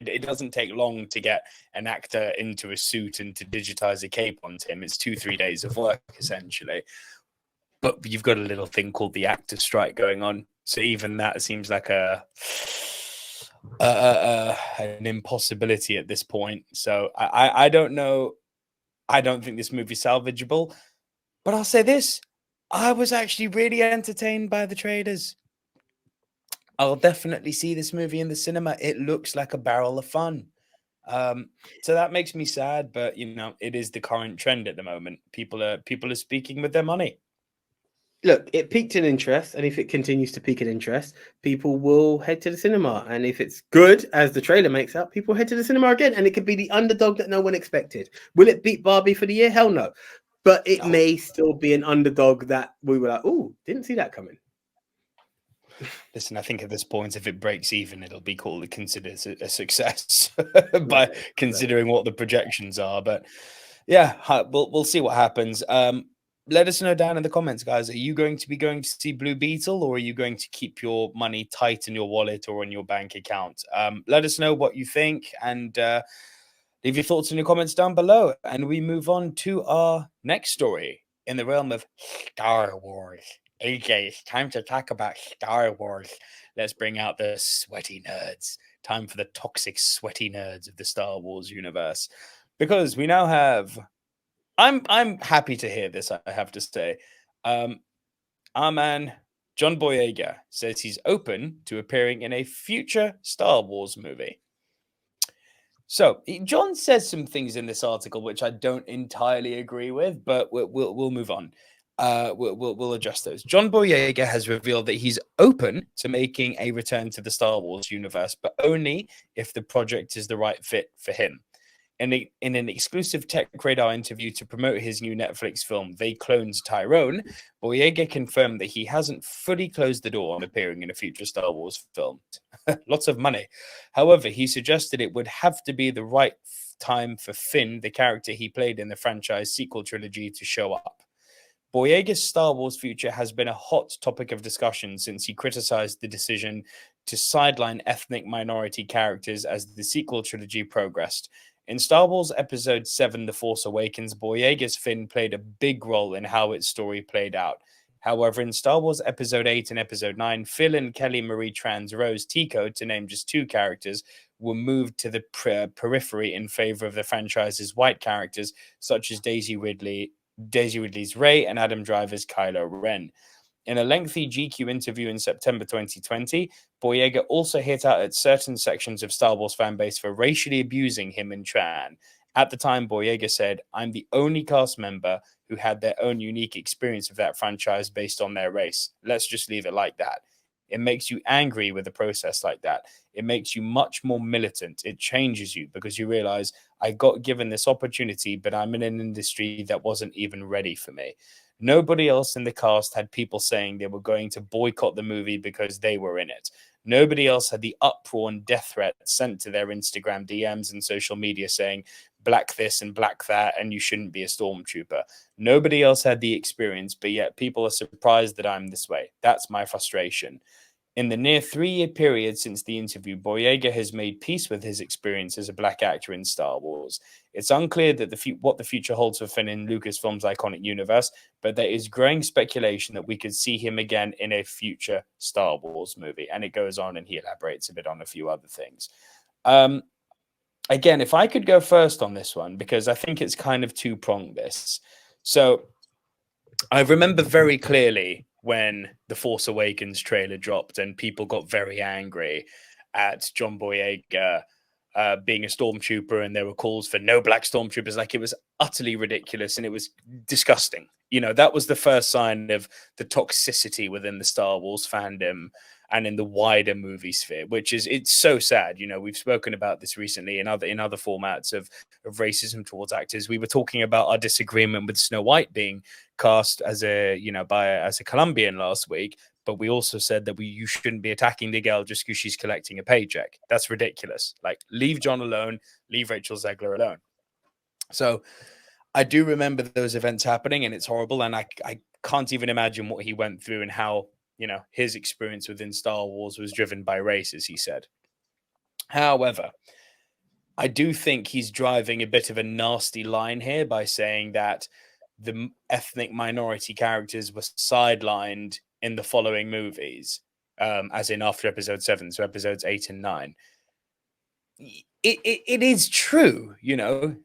It doesn't take long to get an actor into a suit and to digitize a cape onto him. It's 2-3 days of work essentially. But you've got a little thing called the actor strike going on, so even that seems like an impossibility at this point. So I don't know. I don't think this movie's salvageable. But I'll say this: I was actually really entertained by the trailers. I'll definitely see this movie in the cinema. It looks like a barrel of fun. So that makes me sad, but it is the current trend at the moment. People are speaking with their money. Look, it piqued an interest, and if it continues to pique an interest, people will head to the cinema. And if it's good, as the trailer makes out, people head to the cinema again, and it could be the underdog that no one expected. Will it beat Barbie for the year? Hell no. But it may still be an underdog that we were like, oh, didn't see that coming. Listen, I think at this point, if it breaks even, it'll be considered a success by considering what the projections are. But yeah, we'll see what happens. Let us know down in the comments, guys. Are you going to see Blue Beetle, or are you going to keep your money tight in your wallet or in your bank account? Let us know what you think, and leave your thoughts in the comments down below. And we move on to our next story in the realm of Star Wars. AJ, it's time to talk about Star Wars. Let's bring out the sweaty nerds. Time for the toxic, sweaty nerds of the Star Wars universe. Because we now have... I'm happy to hear this, I have to say. Our man, John Boyega, says he's open to appearing in a future Star Wars movie. So John says some things in this article which I don't entirely agree with, but we'll move on. We'll adjust those. John Boyega has revealed that he's open to making a return to the Star Wars universe, but only if the project is the right fit for him. In an exclusive Tech Radar interview to promote his new Netflix film, They Cloned Tyrone, Boyega confirmed that he hasn't fully closed the door on appearing in a future Star Wars film. Lots of money. However, he suggested it would have to be the right time for Finn, the character he played in the franchise sequel trilogy, to show up. Boyega's Star Wars future has been a hot topic of discussion since he criticized the decision to sideline ethnic minority characters as the sequel trilogy progressed. In Star Wars Episode 7, The Force Awakens, Boyega's Finn played a big role in how its story played out. However, in Star Wars Episode 8 and Episode 9, Phil and Kelly Marie Tran's Rose Tico, to name just two characters, were moved to the periphery in favor of the franchise's white characters, such as Daisy Ridley's Rey and Adam Driver's Kylo Ren. In a lengthy GQ interview in September 2020, Boyega also hit out at certain sections of Star Wars fanbase for racially abusing him and Tran. At the time, Boyega said, "I'm the only cast member who had their own unique experience of that franchise based on their race. Let's just leave it like that." It makes you angry with a process like that. It makes you much more militant. It changes you because you realize I got given this opportunity, but I'm in an industry that wasn't even ready for me. Nobody else in the cast had people saying they were going to boycott the movie because they were in it. Nobody else had the uproar and death threats sent to their Instagram DMs and social media saying, black this and black that, and you shouldn't be a stormtrooper. Nobody else had the experience, but yet people are surprised that I'm this way. That's my frustration. In the near 3-year period since the interview, Boyega has made peace with his experience as a black actor in Star Wars. It's unclear that what the future holds for Finn in Lucasfilm's iconic universe, but there is growing speculation that we could see him again in a future Star Wars movie. And it goes on and he elaborates a bit on a few other things. Again, if I could go first on this one, because I think it's kind of two-pronged this. So I remember very clearly when the Force Awakens trailer dropped and people got very angry at John Boyega being a stormtrooper, and there were calls for no black stormtroopers. Like, it was utterly ridiculous and it was disgusting. That was the first sign of the toxicity within the Star Wars fandom. and in the wider movie sphere, which is, it's so sad. We've spoken about this recently in other formats of racism towards actors. We were talking about our disagreement with Snow White being cast as a Colombian last week, but we also said that you shouldn't be attacking the girl just because she's collecting a paycheck. That's ridiculous. Like, leave John alone, leave Rachel Zegler alone. So I do remember those events happening, and it's horrible. And I can't even imagine what he went through and how, his experience within Star Wars was driven by race, as he said. However, I do think he's driving a bit of a nasty line here by saying that the ethnic minority characters were sidelined in the following movies, as in after episode 7, so episodes 8 and 9. It is true,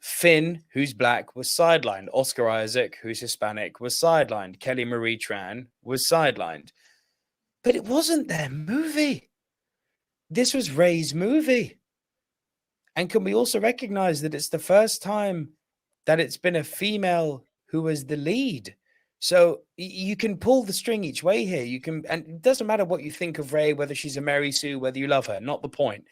Finn, who's black, was sidelined. Oscar Isaac, who's Hispanic, was sidelined. Kelly Marie Tran was sidelined. But it wasn't their movie. This was Rey's movie. And can we also recognize that it's the first time that it's been a female who was the lead? So you can pull the string each way here. And it doesn't matter what you think of Rey, whether she's a Mary Sue, whether you love her, not the point.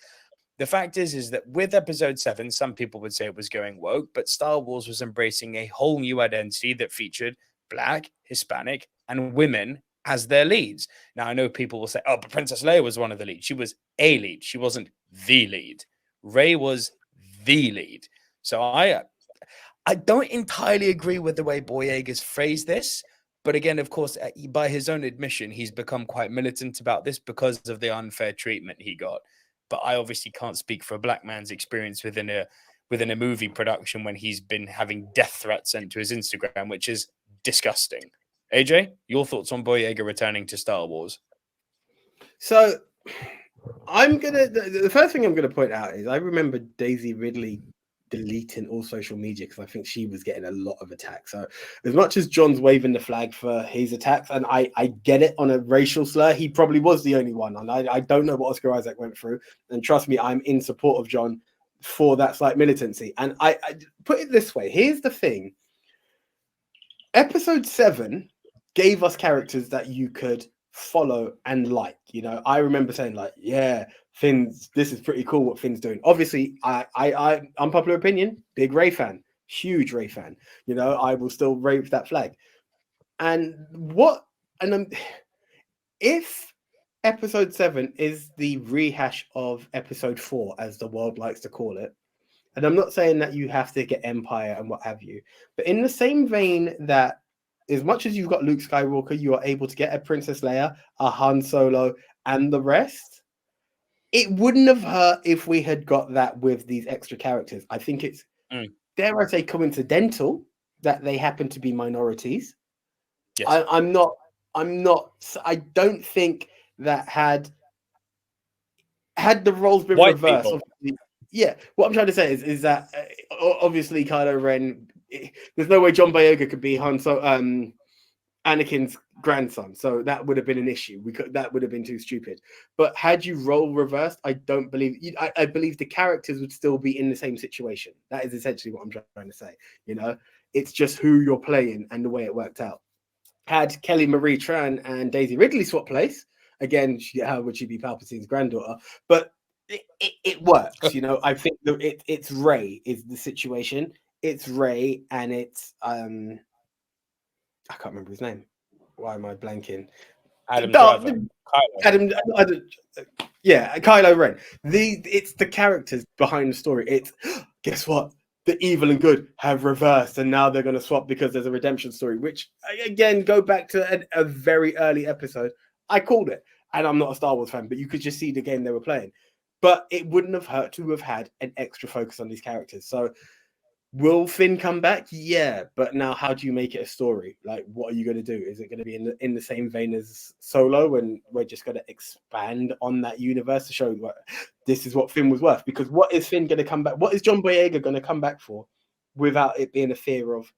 The fact is that with episode 7, some people would say it was going woke, but Star Wars was embracing a whole new identity that featured Black, Hispanic, and women as their leads. Now, I know people will say, oh, but Princess Leia was one of the leads. She was a lead. She wasn't the lead. Rey was the lead. So I don't entirely agree with the way Boyega's phrased this. But again, of course, by his own admission, he's become quite militant about this because of the unfair treatment he got. But I obviously can't speak for a black man's experience within a movie production when he's been having death threats sent to his Instagram, which is disgusting. AJ, your thoughts on Boyega returning to Star Wars? So the first thing I'm gonna point out is I remember Daisy Ridley deleting all social media because I think she was getting a lot of attacks. So as much as John's waving the flag for his attacks, and I get it on a racial slur, he probably was the only one. And I don't know what Oscar Isaac went through. And trust me, I'm in support of John for that slight militancy. And I put it this way. Here's the thing. Episode 7 gave us characters that you could follow and like. I remember saying like, yeah, Finn's, this is pretty cool what Finn's doing. Obviously, I unpopular opinion, big Rey fan, huge Rey fan. I will still wave that flag. If episode 7 is the rehash of episode 4, as the world likes to call it, and I'm not saying that you have to get Empire and what have you, but in the same vein that as much as you've got Luke Skywalker, you are able to get a Princess Leia, a Han Solo, and the rest. It wouldn't have hurt if we had got that with these extra characters. I think it's, dare I say, coincidental that they happen to be minorities. Yes. I don't think that had the roles been white reversed. Yeah, what I'm trying to say is that obviously Kylo Ren, there's no way John Boyega could be Anakin's grandson, so that would have been an issue. That would have been too stupid. But had you role reversed, I don't believe. I believe the characters would still be in the same situation. That is essentially what I'm trying to say. It's just who you're playing and the way it worked out. Had Kelly Marie Tran and Daisy Ridley swap place again, how would she be Palpatine's granddaughter? But it works. I think it's Rey is the situation. It's Rey, and it's I can't remember his name. Why am I blanking? Kylo Ren. It's the characters behind the story. It's, guess what? The evil and good have reversed, and now they're going to swap because there's a redemption story, which, again, go back to a very early episode. I called it, and I'm not a Star Wars fan, but you could just see the game they were playing. But it wouldn't have hurt to have had an extra focus on these characters. So will Finn come back? Yeah, but now how do you make it a story? Like, what are you going to do? Is it going to be in the same vein as Solo, and we're just going to expand on that universe to show what this is what Finn was worth? Because what is Finn going to come back? What is John Boyega going to come back for, without it being a fear of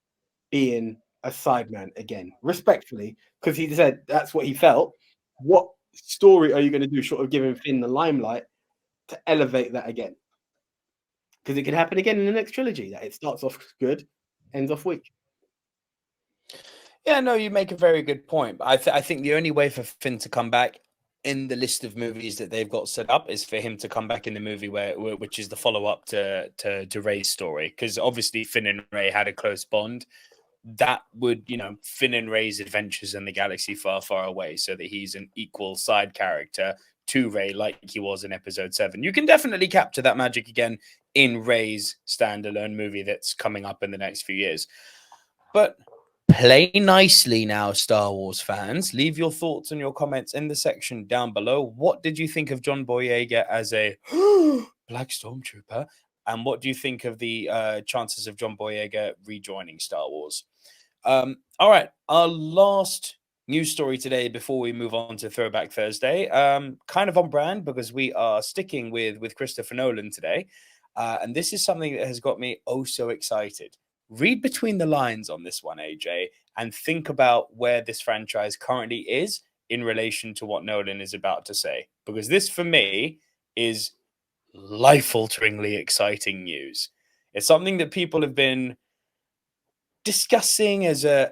being a sideman again? Respectfully, because he said that's what he felt. What story are you going to do short of giving Finn the limelight to elevate that again? Because it could happen again in the next trilogy, that it starts off good, ends off weak. Yeah, no, you make a very good point. I think the only way for Finn to come back in the list of movies that they've got set up is for him to come back in the movie which is the follow-up to Rey's story, because obviously Finn and Rey had a close bond. That would, Finn and Rey's adventures in the galaxy far, far away, so that he's an equal side character to Rey like he was in episode 7. You can definitely capture that magic again in Rey's standalone movie that's coming up in the next few years. But play nicely now, Star Wars fans. Leave your thoughts and your comments in the section down below. What did you think of John Boyega as a Black Stormtrooper? And what do you think of the chances of John Boyega rejoining Star Wars? All right, our last news story today before we move on to Throwback Thursday, kind of on brand because we are sticking with Christopher Nolan today. And this is something that has got me oh so excited. Read between the lines on this one, AJ, and think about where this franchise currently is in relation to what Nolan is about to say. Because this, for me, is life-alteringly exciting news. It's something that people have been discussing as a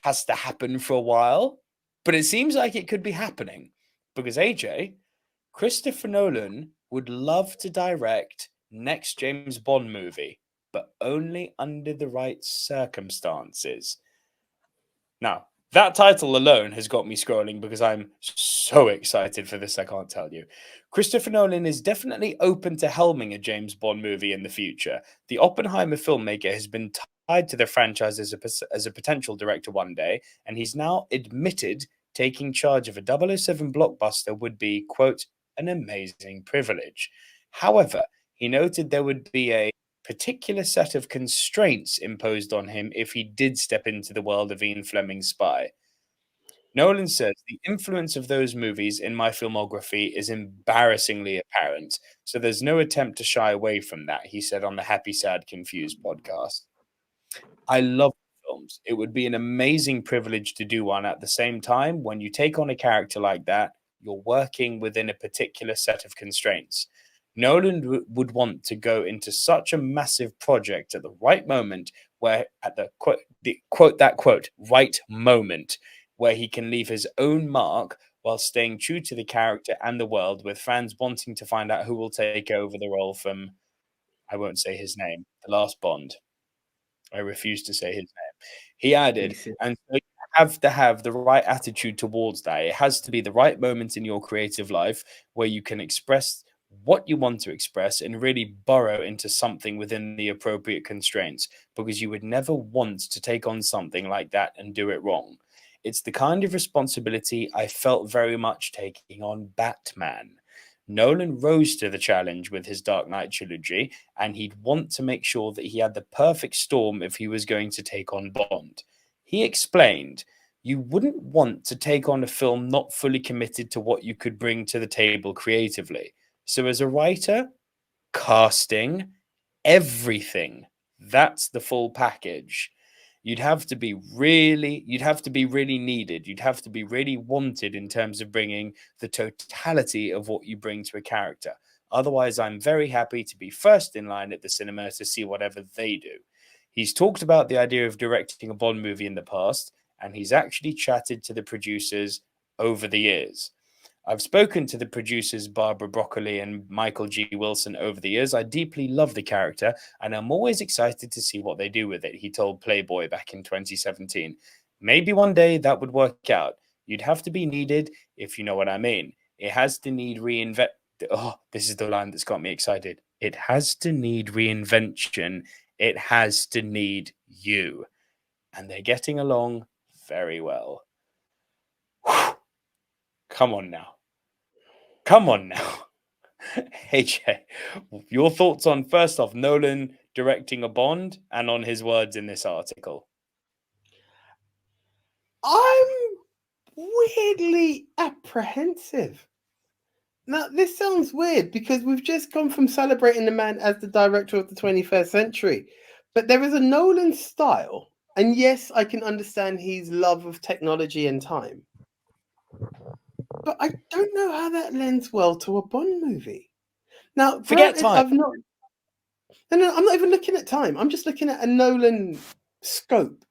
has to happen for a while, but it seems like it could be happening. Because AJ, Christopher Nolan would love to direct next James Bond movie, but only under the right circumstances. Now, that title alone has got me scrolling because I'm so excited for this, I can't tell you. Christopher Nolan is definitely open to helming a James Bond movie in the future. The Oppenheimer filmmaker has been tied to the franchise as a potential director one day, and he's now admitted taking charge of a 007 blockbuster would be, quote, an amazing privilege. However, he noted there would be a particular set of constraints imposed on him if he did step into the world of Ian Fleming's Spy. Nolan says the influence of those movies in my filmography is embarrassingly apparent, so there's no attempt to shy away from that, he said on the Happy, Sad, Confused podcast. I love films. It would be an amazing privilege to do one. At the same time, when you take on a character like that, you're working within a particular set of constraints. Nolan would want to go into such a massive project at the right moment, where at the quote right moment, where he can leave his own mark while staying true to the character and the world, with fans wanting to find out who will take over the role from, I won't say his name, the last Bond. I refuse to say his name. He added, and so you have to have the right attitude towards that. It has to be the right moment in your creative life where you can express what you want to express and really burrow into something within the appropriate constraints, because you would never want to take on something like that and do it wrong. It's the kind of responsibility I felt very much taking on Batman. Nolan rose to the challenge with his Dark Knight trilogy, and he'd want to make sure that he had the perfect storm if he was going to take on Bond. He explained, you wouldn't want to take on a film not fully committed to what you could bring to the table creatively. So as a writer, casting, everything, that's the full package. You'd have to be really needed. You'd have to be really wanted in terms of bringing the totality of what you bring to a character. Otherwise, I'm very happy to be first in line at the cinema to see whatever they do. He's talked about the idea of directing a Bond movie in the past, and he's actually chatted to the producers over the years. I've spoken to the producers Barbara Broccoli and Michael G. Wilson over the years. I deeply love the character, and I'm always excited to see what they do with it, he told Playboy back in 2017. Maybe one day that would work out. You'd have to be needed, if you know what I mean. It has to need Oh, this is the line that's got me excited. It has to need reinvention. It has to need you. And they're getting along very well. Whew. Come on now. AJ, your thoughts on, first off, Nolan directing a Bond and on his words in this article? I'm weirdly apprehensive. Now, this sounds weird because we've just gone from celebrating the man as the director of the 21st century, but there is a Nolan style, and yes, I can understand his love of technology and time, but I don't know how that lends well to a Bond movie. Now, Forget granted, time. No, I'm not even looking at time. I'm just looking at a Nolan scope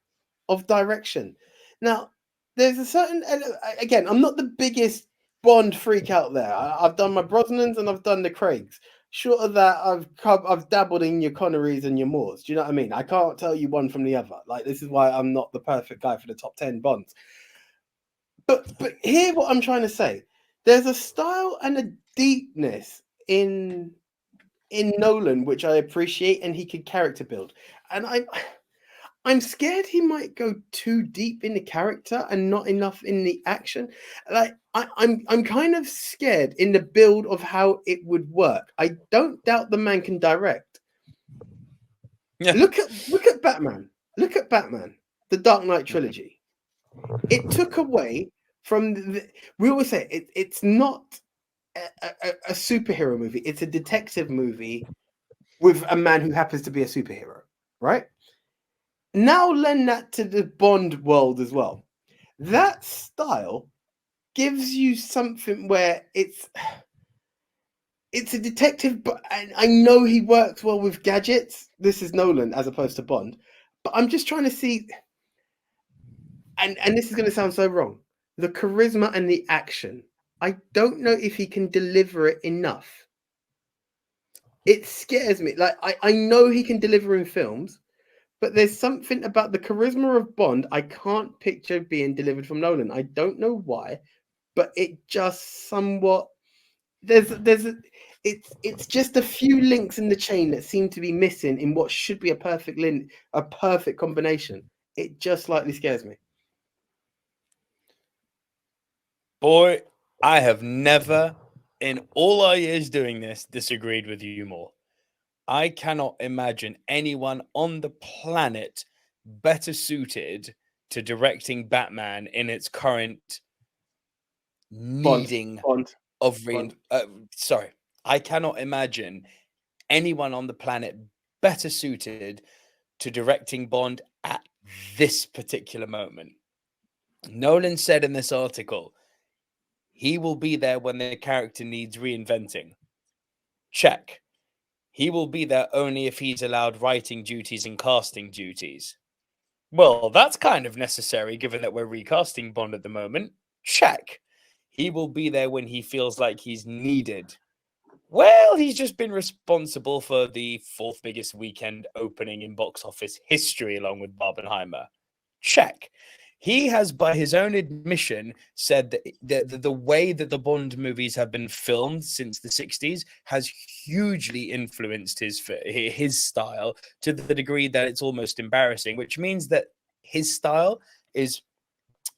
of direction. Now, there's a certain, again, I'm not the biggest Bond freak out there. I've done my Brosnans and I've done the Craigs. Short of that, I've dabbled in your Connerys and your Moores. Do you know what I mean? I can't tell you one from the other. Like, this is why I'm not the perfect guy for the top 10 Bonds. But hear what I'm trying to say. There's a style and a deepness in Nolan which I appreciate, and he could character build. And I'm scared he might go too deep in the character and not enough in the action. Like, I'm kind of scared in the build of how it would work. I don't doubt the man can direct. Yeah. Look at Batman. Look at Batman, the Dark Knight trilogy. It took away from we always say it's not a superhero movie. It's a detective movie with a man who happens to be a superhero, right? Now lend that to the Bond world as well. That style gives you something where it's a detective, but I know he works well with gadgets. This is Nolan as opposed to Bond, but I'm just trying to see, and this is going to sound so wrong, the charisma and the action. I don't know if he can deliver it enough. It scares me. Like, I know he can deliver in films, but there's something about the charisma of Bond I can't picture being delivered from Nolan. I don't know why, but it just somewhat it's just a few links in the chain that seem to be missing in what should be a perfect combination. It just slightly scares me. Boy, I have never, in all our years doing this, disagreed with you more. I cannot imagine anyone on the planet better suited to directing Batman in its current needing Bond. of sorry, I cannot imagine anyone on the planet better suited to directing Bond at this particular moment. Nolan said in this article, he will be there when the character needs reinventing. Check. He will be there only if he's allowed writing duties and casting duties. Well, that's kind of necessary given that we're recasting Bond at the moment. Check. He will be there when he feels like he's needed. Well, he's just been responsible for the fourth biggest weekend opening in box office history, along with Barbenheimer. Check. He has, by his own admission, said that the way that the Bond movies have been filmed since the 60s has hugely influenced his style to the degree that it's almost embarrassing, which means that his style is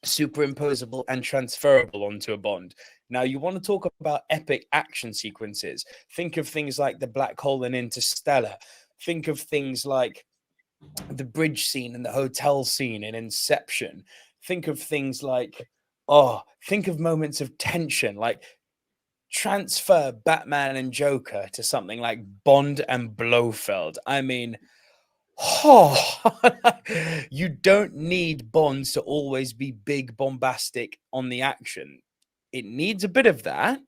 superimposable and transferable onto a Bond. Now, you want to talk about epic action sequences. Think of things like the black hole in Interstellar. Think of things like the bridge scene and the hotel scene in Inception. Think of things like, think of moments of tension, like transfer Batman and Joker to something like Bond and Blofeld. I mean, you don't need Bonds to always be big, bombastic on the action. It needs a bit of that,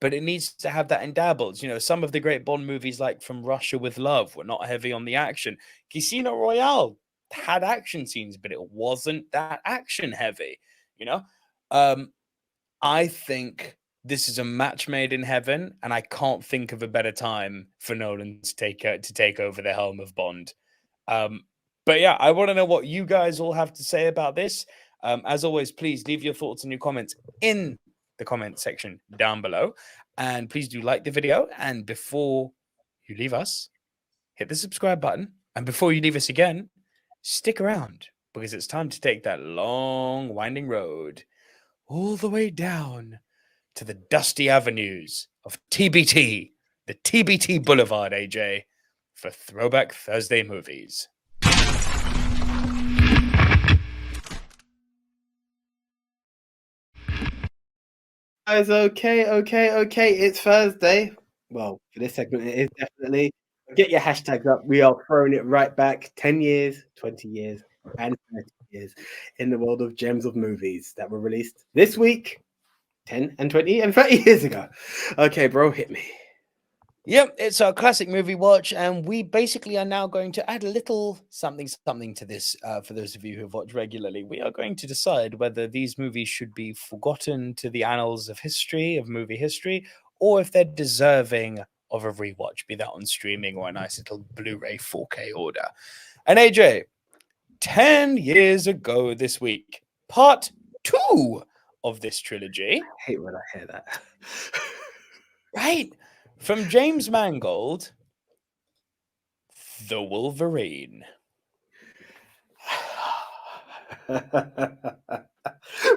but it needs to have that in dabbles. You know, some of the great Bond movies, like From Russia with Love, were not heavy on the action. Casino Royale had action scenes, but it wasn't that action heavy. You know, I think this is a match made in heaven, and I can't think of a better time for Nolan to take over the helm of Bond. But yeah, I want to know what you guys all have to say about this. As always, please leave your thoughts and your comments in the comment section down below. And please do like the video. And before you leave us, hit the subscribe button. And before you leave us again, stick around because it's time to take that long, winding road all the way down to the dusty avenues of TBT, the TBT Boulevard, AJ, for Throwback Thursday movies. Guys, okay. It's Thursday. Well, for this segment, it is definitely. Get your hashtags up. We are throwing it right back 10 years, 20 years, and 30 years in the world of gems of movies that were released this week, 10 and 20 and 30 years ago. Okay, bro, hit me. Yep, it's our classic movie watch, and we basically are now going to add a little something to this. For those of you who have watched regularly, we are going to decide whether these movies should be forgotten to the annals of history, of movie history, or if they're deserving of a rewatch, be that on streaming or a nice little Blu-ray 4K order. And AJ, 10 years ago this week, part 2 of this trilogy. I hate when I hear that. Right? From James Mangold, The Wolverine.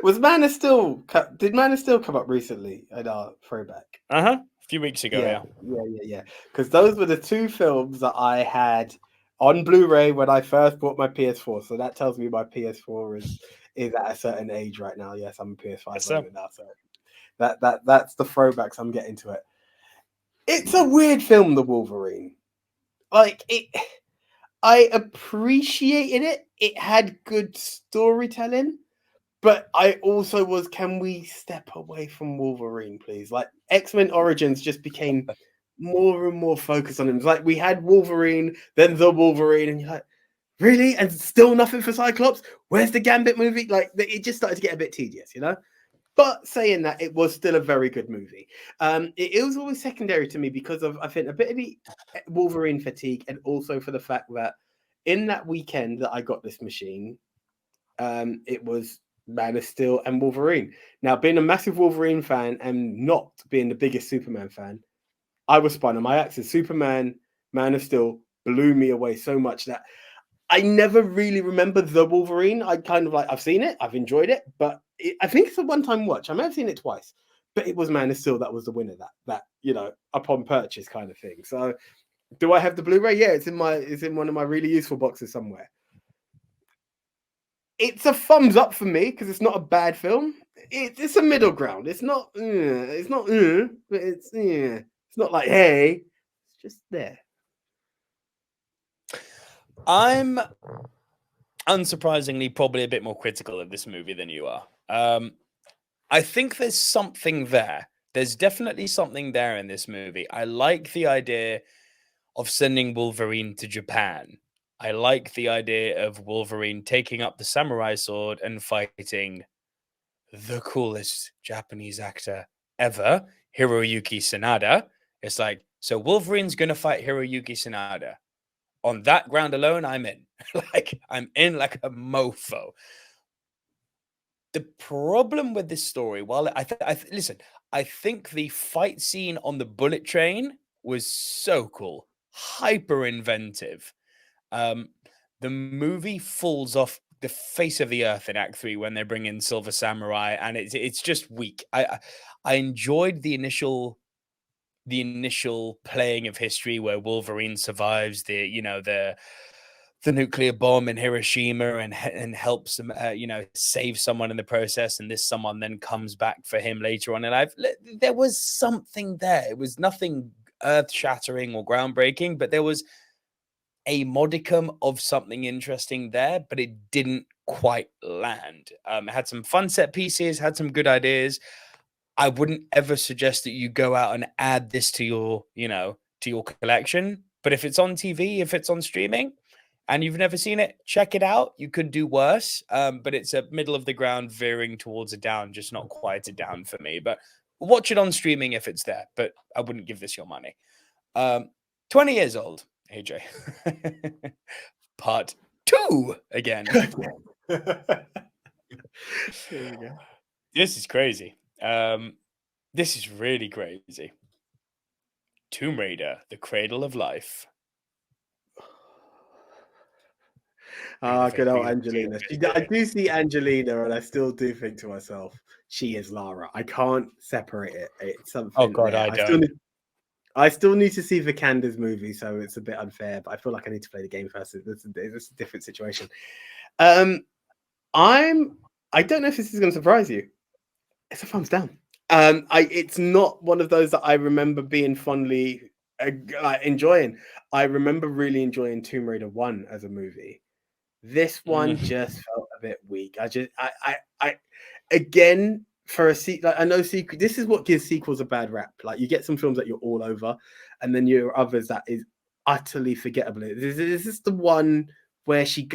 Was Man of Steel? Did Man of Steel come up recently at our throwback? A few weeks ago, Yeah. Because those were the two films that I had on Blu-ray when I first bought my PS4. So that tells me my PS4 is at a certain age right now. Yes, I'm a PS5 Yes, owner now, so that's the throwbacks. I'm getting to it. It's a weird film, The Wolverine. Like it, I appreciated it. It had good storytelling. But I also was, can we step away from Wolverine, please? Like X-Men Origins just became more and more focused on him. It's like we had Wolverine, then the Wolverine, and you're like, really? And still nothing for Cyclops? Where's the Gambit movie? Like it just started to get a bit tedious, you know? But saying that, it was still a very good movie. It was always secondary to me because of, I think, a bit of the Wolverine fatigue, and also for the fact that in that weekend that I got this machine, it was Man of Steel and Wolverine. Now, being a massive Wolverine fan and not being the biggest Superman fan, I was spun on my axis. Superman, Man of Steel blew me away so much that I never really remember the Wolverine. I kind of like, I've seen it, I've enjoyed it, but I think it's a one-time watch. I may have seen it twice, but it was Man of Steel that was the winner. That upon purchase kind of thing. So, do I have the Blu-ray? Yeah, it's in one of my really useful boxes somewhere. It's a thumbs up for me because it's not a bad film. It's a middle ground. It's not. But it's not like, hey, it's just there. I'm unsurprisingly probably a bit more critical of this movie than you are. I think there's something there. There's definitely something there in this movie. I like the idea of sending Wolverine to Japan. I like the idea of Wolverine taking up the samurai sword and fighting the coolest Japanese actor ever, Hiroyuki Sanada. It's like, so Wolverine's going to fight Hiroyuki Sanada. On that ground alone, I'm in. I'm in like a mofo. The problem with this story, while listen, I think the fight scene on the bullet train was so cool, hyper inventive. The movie falls off the face of the earth in Act 3 when they bring in Silver Samurai, and it's just weak. I enjoyed the initial playing of history where Wolverine survives the nuclear bomb in Hiroshima and helps them, save someone in the process. And this someone then comes back for him later on in life. There was something there. It was nothing earth shattering or groundbreaking, but there was a modicum of something interesting there, but it didn't quite land. It had some fun set pieces, had some good ideas. I wouldn't ever suggest that you go out and add this to your collection. But if it's on TV, if it's on streaming, and you've never seen it, check it out. You could do worse, but it's a middle of the ground veering towards a down, just not quite a down for me. But watch it on streaming if it's there, but I wouldn't give this your money. 20 years old, AJ. Part 2 again. There we go. This is crazy. This is really crazy. Tomb Raider, The Cradle of Life. Good old Angelina. I do see Angelina, and I still do think to myself, she is Lara. I can't separate it. It's something. Oh God, there. I don't. I still need to see Vikanda's movie, so it's a bit unfair. But I feel like I need to play the game first. It's a different situation. I don't know if this is going to surprise you. It's a thumbs down. It's not one of those that I remember being fondly enjoying. I remember really enjoying Tomb Raider 1 as a movie. This one just felt a bit weak. I again, for a sequel, I know sequel. This is what gives sequels a bad rap. Like, you get some films that you're all over, and then you have others that is utterly forgettable. Is this the one where she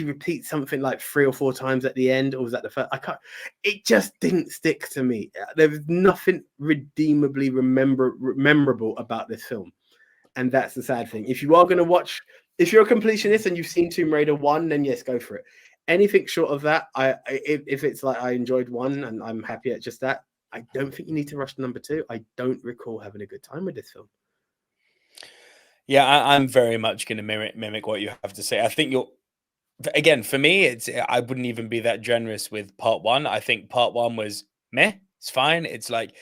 repeats something like 3 or 4 times at the end, or was that the first? I can't. It just didn't stick to me. There was nothing redeemably memorable about this film, and that's the sad thing. If you are going to watch, if you're a completionist and you've seen Tomb Raider 1, then yes, go for it. Anything short of that, if it's like I enjoyed 1 and I'm happy at just that, I don't think you need to rush to number 2. I don't recall having a good time with this film. Yeah, I'm very much going to mimic what you have to say. I think again, for me, I wouldn't even be that generous with part 1. I think part 1 was meh. It's fine. It's like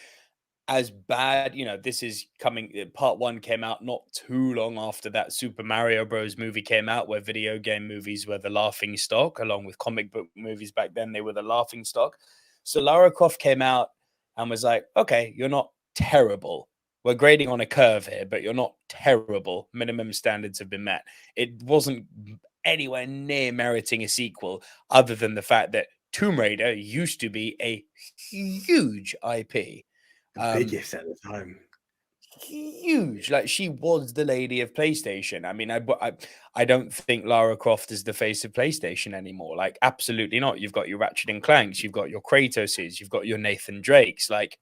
as bad, this is coming. Part 1 came out not too long after that Super Mario Bros. Movie came out, where video game movies were the laughing stock, along with comic book movies back then. They were the laughing stock. So Lara Croft came out and was like, okay, you're not terrible. We're grading on a curve here, but you're not terrible. Minimum standards have been met. It wasn't anywhere near meriting a sequel, other than the fact that Tomb Raider used to be a huge IP. Biggest at the time. Huge. Like, she was the lady of PlayStation. I mean, I don't think Lara Croft is the face of PlayStation anymore. Like, absolutely not. You've got your Ratchet and Clanks, you've got your Kratoses, you've got your Nathan Drakes. Like,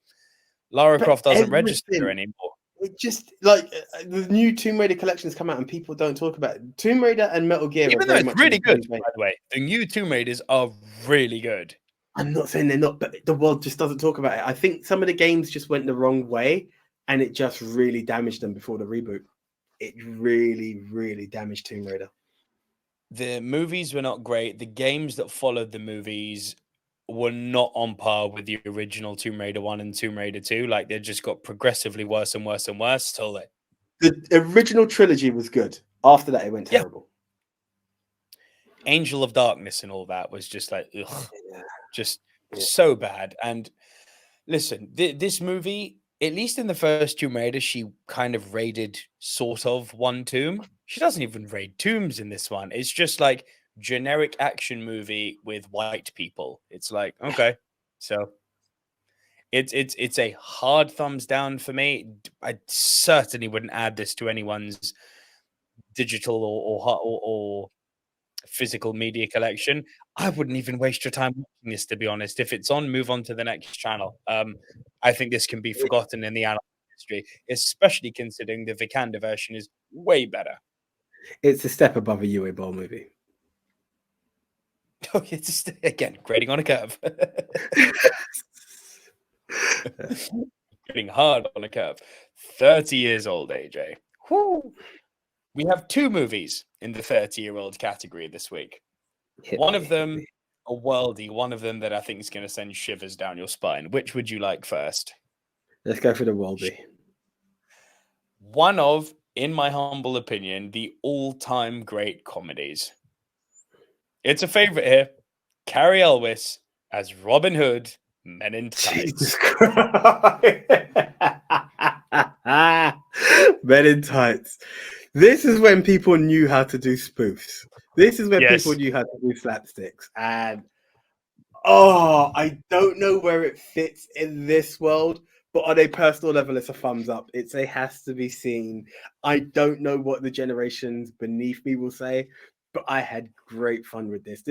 Lara Croft doesn't register anymore. It just like the new Tomb Raider collections come out and people don't talk about it. Tomb Raider and Metal Gear. Even though it's really good, by the way. The new Tomb Raiders are really good. I'm not saying they're not, but the world just doesn't talk about it. I think some of the games just went the wrong way, and it just really damaged them before the reboot. It really, really damaged Tomb Raider. The movies were not great. The games that followed the movies were not on par with the original Tomb Raider 1 and Tomb Raider 2. Like, they just got progressively worse and worse and worse till they... The original trilogy was good. After that, it went terrible. Angel of Darkness and all that was just like, ugh, just so bad. And listen, this movie, at least in the first Tomb Raider, she kind of raided sort of one tomb. She doesn't even raid tombs in this one. It's just like generic action movie with white people. It's like, okay, so it's a hard thumbs down for me. I certainly wouldn't add this to anyone's digital or physical media collection. I wouldn't even waste your time watching this, to be honest. If it's on, move on to the next channel. I think this can be forgotten in the annals of history, especially considering the Vikander version is way better. It's a step above a Uwe Boll movie. Oh, it's again grading on a curve. Getting hard on a curve. 30 years old, AJ. Woo. We have 2 movies in the 30-year-old category this week. One of them a worldie, one of them that I think is going to send shivers down your spine. Which would you like first? Let's go for the worldie. One of, in my humble opinion, the all-time great comedies. It's a favorite here. Carrie Elwes as Robin Hood, Men in Tights. Jesus Christ. Men in Tights. This is when people knew how to do spoofs. This is when people knew how to do slapsticks. And I don't know where it fits in this world, but on a personal level, it's a thumbs up. It's a has to be seen. I don't know what the generations beneath me will say, but I had great fun with this.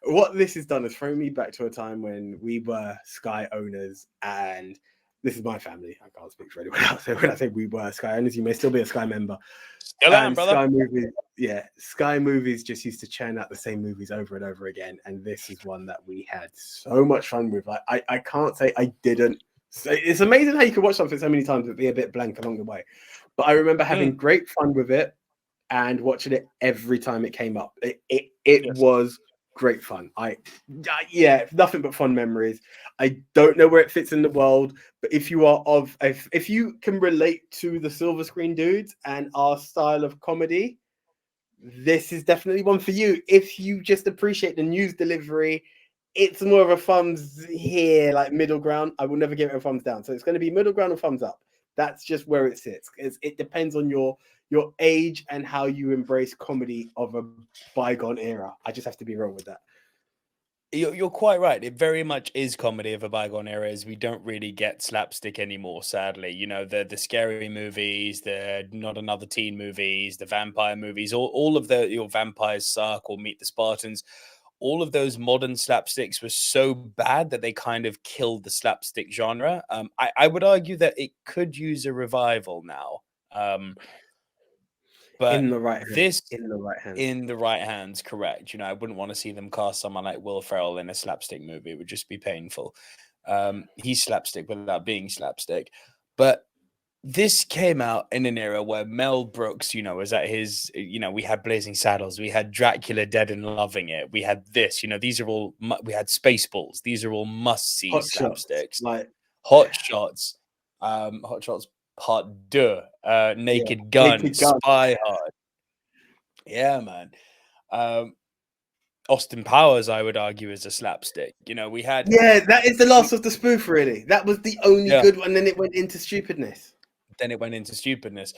What this has done is thrown me back to a time when we were Sky owners, and this is my family. I can't speak for anyone else. When I say we were Sky owners, you may still be a Sky member. Still am, brother. Sky Movies just used to churn out the same movies over and over again, and this is one that we had so much fun with. I can't say I didn't. It's amazing how you can watch something so many times and be a bit blank along the way. But I remember having great fun with it and watching it every time it came up. It was great fun. Nothing but fun memories. I don't know where it fits in the world, but if you can relate to the silver screen dudes and our style of comedy, this is definitely one for you. If you just appreciate the news delivery, it's more of a thumbs here, like middle ground. I will never give it a thumbs down. So it's going to be middle ground or thumbs up. That's just where it sits. It depends on your age and how you embrace comedy of a bygone era. I just have to be real with that. You're quite right. It very much is comedy of a bygone era, as we don't really get slapstick anymore, sadly. You know, the scary movies, the Not Another Teen movies, the vampire movies, all of the your Vampires Suck or Meet the Spartans, all of those modern slapsticks were so bad that they kind of killed the slapstick genre. I would argue that it could use a revival now. Um, but In the right hands. this In the right hands. in the right hands, correct. You know, I wouldn't want to see them cast someone like Will Ferrell in a slapstick movie. It would just be painful. He's slapstick without being slapstick. But this came out in an era where Mel Brooks, you know, was at his, you know, we had Blazing Saddles, we had Dracula Dead and Loving It, we had this, you know, these are all, we had Spaceballs, these are all must see Hot shots. slapsticks. Like, Hot Shots, Hot Shots Part 2, yeah. Naked Gun, Naked Gun. Spy Hard. Yeah, man. Um, Austin Powers, I would argue, is a slapstick. You know, we had. Yeah, that is the last of the spoof, really. That was the only Yeah. good one, then it went into stupidness. Then it went into stupidness.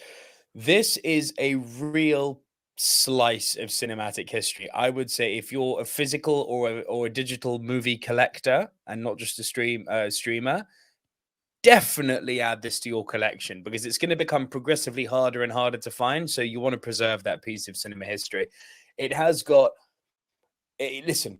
This is a real slice of cinematic history. I would say if you're a physical or a digital movie collector and not just a streamer, definitely add this to your collection because it's going to become progressively harder and harder to find. So you want to preserve that piece of cinema history. It has got. Listen,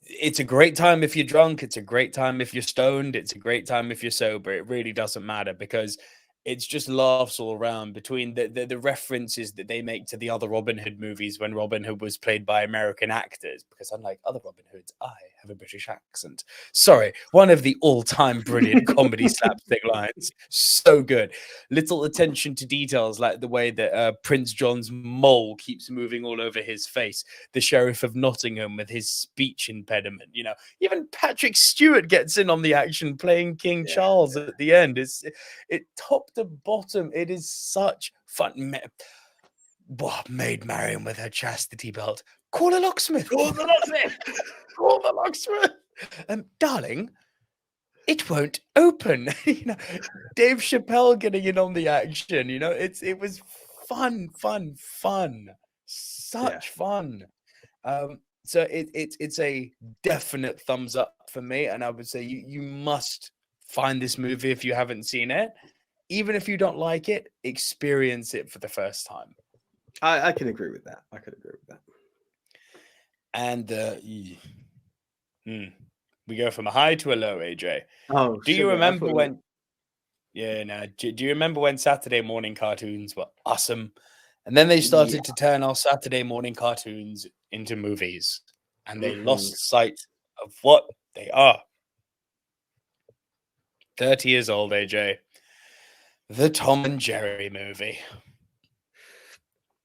it's a great time if you're drunk. It's a great time if you're stoned. It's a great time if you're sober. It really doesn't matter because it's just laughs all around between the references that they make to the other Robin Hood movies when Robin Hood was played by American actors. Because unlike other Robin Hoods, I have a British accent. Sorry, one of the all-time brilliant comedy slapstick lines. So good. Little attention to details like the way that Prince John's mole keeps moving all over his face. The Sheriff of Nottingham with his speech impediment. You know, even Patrick Stewart gets in on the action playing King Charles at the end. It top to bottom, it is such fun. Maid Marian with her chastity belt. Call a locksmith. Call the locksmith. Call the locksmith. Darling, it won't open. You know, Dave Chappelle getting in on the action. You know, it was fun. Such fun. So it's a definite thumbs up for me, and I would say you must find this movie if you haven't seen it. Even if you don't like it, experience it for the first time. I can agree with that. And we go from a high to a low, AJ. Oh, do you remember when? Yeah, no. Do you remember when Saturday morning cartoons were awesome, and then they started to turn our Saturday morning cartoons into movies, and they lost sight of what they are. 30 years old, AJ. The Tom and Jerry movie.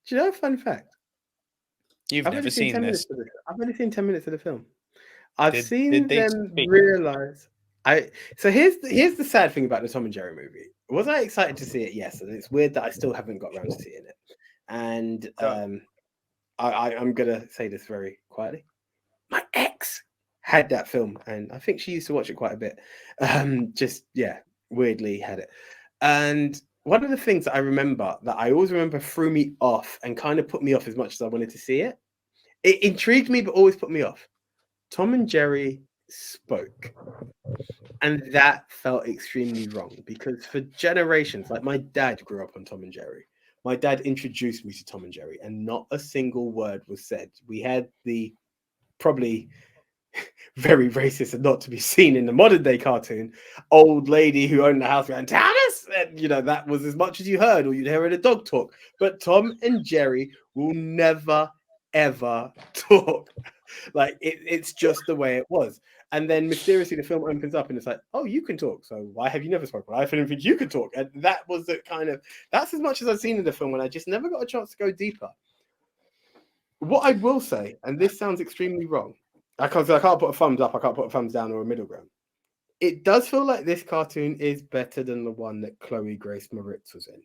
Do you know a fun fact? You've never seen this. I've only seen 10 minutes of the film. I've seen them realize. So here's the sad thing about the Tom and Jerry movie. Was I excited to see it? Yes, and it's weird that I still haven't got around to seeing it. And I'm gonna say this very quietly. My ex had that film, and I think she used to watch it quite a bit. Weirdly had it. And one of the things that I always remember threw me off and kind of put me off as much as I wanted to see it. It intrigued me, but always put me off. Tom and Jerry spoke. And that felt extremely wrong because for generations, like my dad grew up on Tom and Jerry. My dad introduced me to Tom and Jerry, and not a single word was said. We had the probably very racist and not to be seen in the modern day cartoon old lady who owned the house around Thomas, and that was as much as you heard, or you'd hear in a dog talk. But Tom and Jerry will never ever talk. Like it's just the way it was. And then mysteriously the film opens up and it's like, oh, you can talk, so why have you never spoken? I didn't think you could talk. And that was the that's as much as I've seen in the film, and I just never got a chance to go deeper. What I will say, and this sounds extremely wrong, I can't put a thumbs up, I can't put a thumbs down or a middle ground. It does feel like this cartoon is better than the one that Chloe Grace Moretz was in.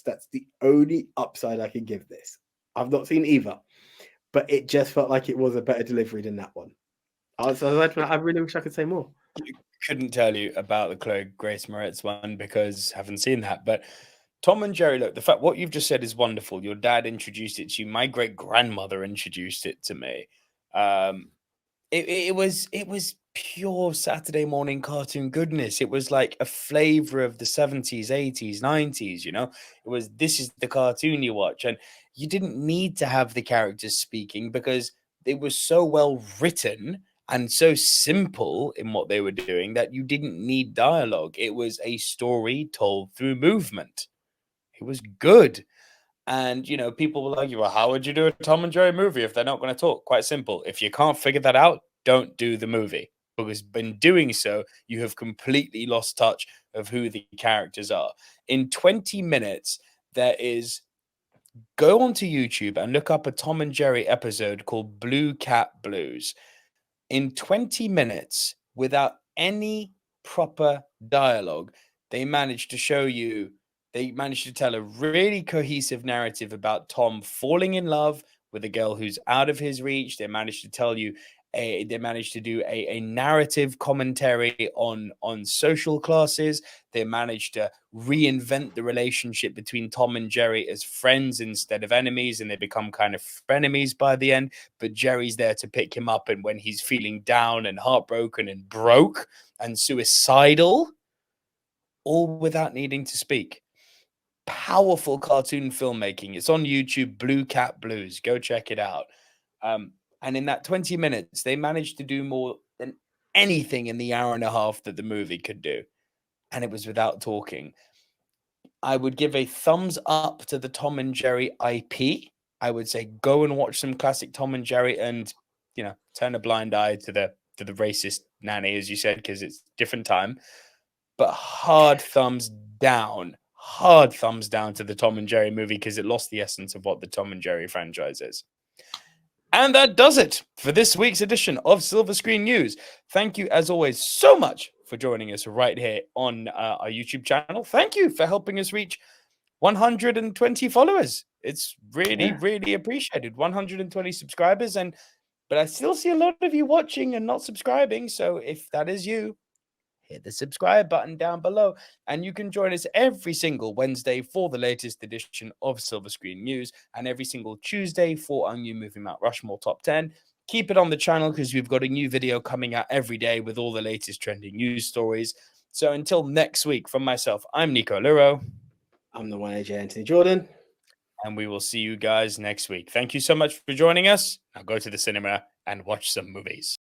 That's the only upside I can give this. I've not seen either, but it just felt like it was a better delivery than that one. I really wish I could say more. Couldn't tell you about the Chloe Grace Moretz one because I haven't seen that, but Tom and Jerry, look, what you've just said is wonderful. Your dad introduced it to you. My great grandmother introduced it to me. It was pure Saturday morning cartoon goodness. It was like a flavor of the 70s, 80s, 90s, you know? It was, this is the cartoon you watch. And you didn't need to have the characters speaking because it was so well written and so simple in what they were doing that you didn't need dialogue. It was a story told through movement. It was good. And, you know, people will argue, well, how would you do a Tom and Jerry movie if they're not going to talk? Quite simple. If you can't figure that out, don't do the movie. Because in doing so, you have completely lost touch of who the characters are. In 20 minutes, there is, go onto YouTube and look up a Tom and Jerry episode called Blue Cat Blues. In 20 minutes, without any proper dialogue, they managed to show you, they managed to tell a really cohesive narrative about Tom falling in love with a girl who's out of his reach. They managed to tell you they managed to do a narrative commentary on social classes. They managed to reinvent the relationship between Tom and Jerry as friends instead of enemies, and they become kind of frenemies by the end. But Jerry's there to pick him up, and when he's feeling down and heartbroken and broke and suicidal, all without needing to speak. Powerful cartoon filmmaking. It's on YouTube, Blue Cat Blues. Go check it out. And in that 20 minutes, they managed to do more than anything in the hour and a half that the movie could do. And it was without talking. I would give a thumbs up to the Tom and Jerry IP. I would say go and watch some classic Tom and Jerry, and, you know, turn a blind eye to the racist nanny, as you said, because it's different time. But hard thumbs down to the Tom and Jerry movie, because it lost the essence of what the Tom and Jerry franchise is. And that does it for this week's edition of Silver Screen News. Thank you, as always, so much for joining us right here on our YouTube channel. Thank you for helping us reach 120 followers. It's really, really appreciated. 120 subscribers, but I still see a lot of you watching and not subscribing. So if that is you, hit the subscribe button down below, and you can join us every single Wednesday for the latest edition of Silver Screen News, and every single Tuesday for our new movie Mount Rushmore Top 10. Keep it on the channel, because we've got a new video coming out every day with all the latest trending news stories. So until next week, from myself, I'm Nico Luro. I'm the one AJ Anthony Jordan. And we will see you guys next week. Thank you so much for joining us. Now go to the cinema and watch some movies.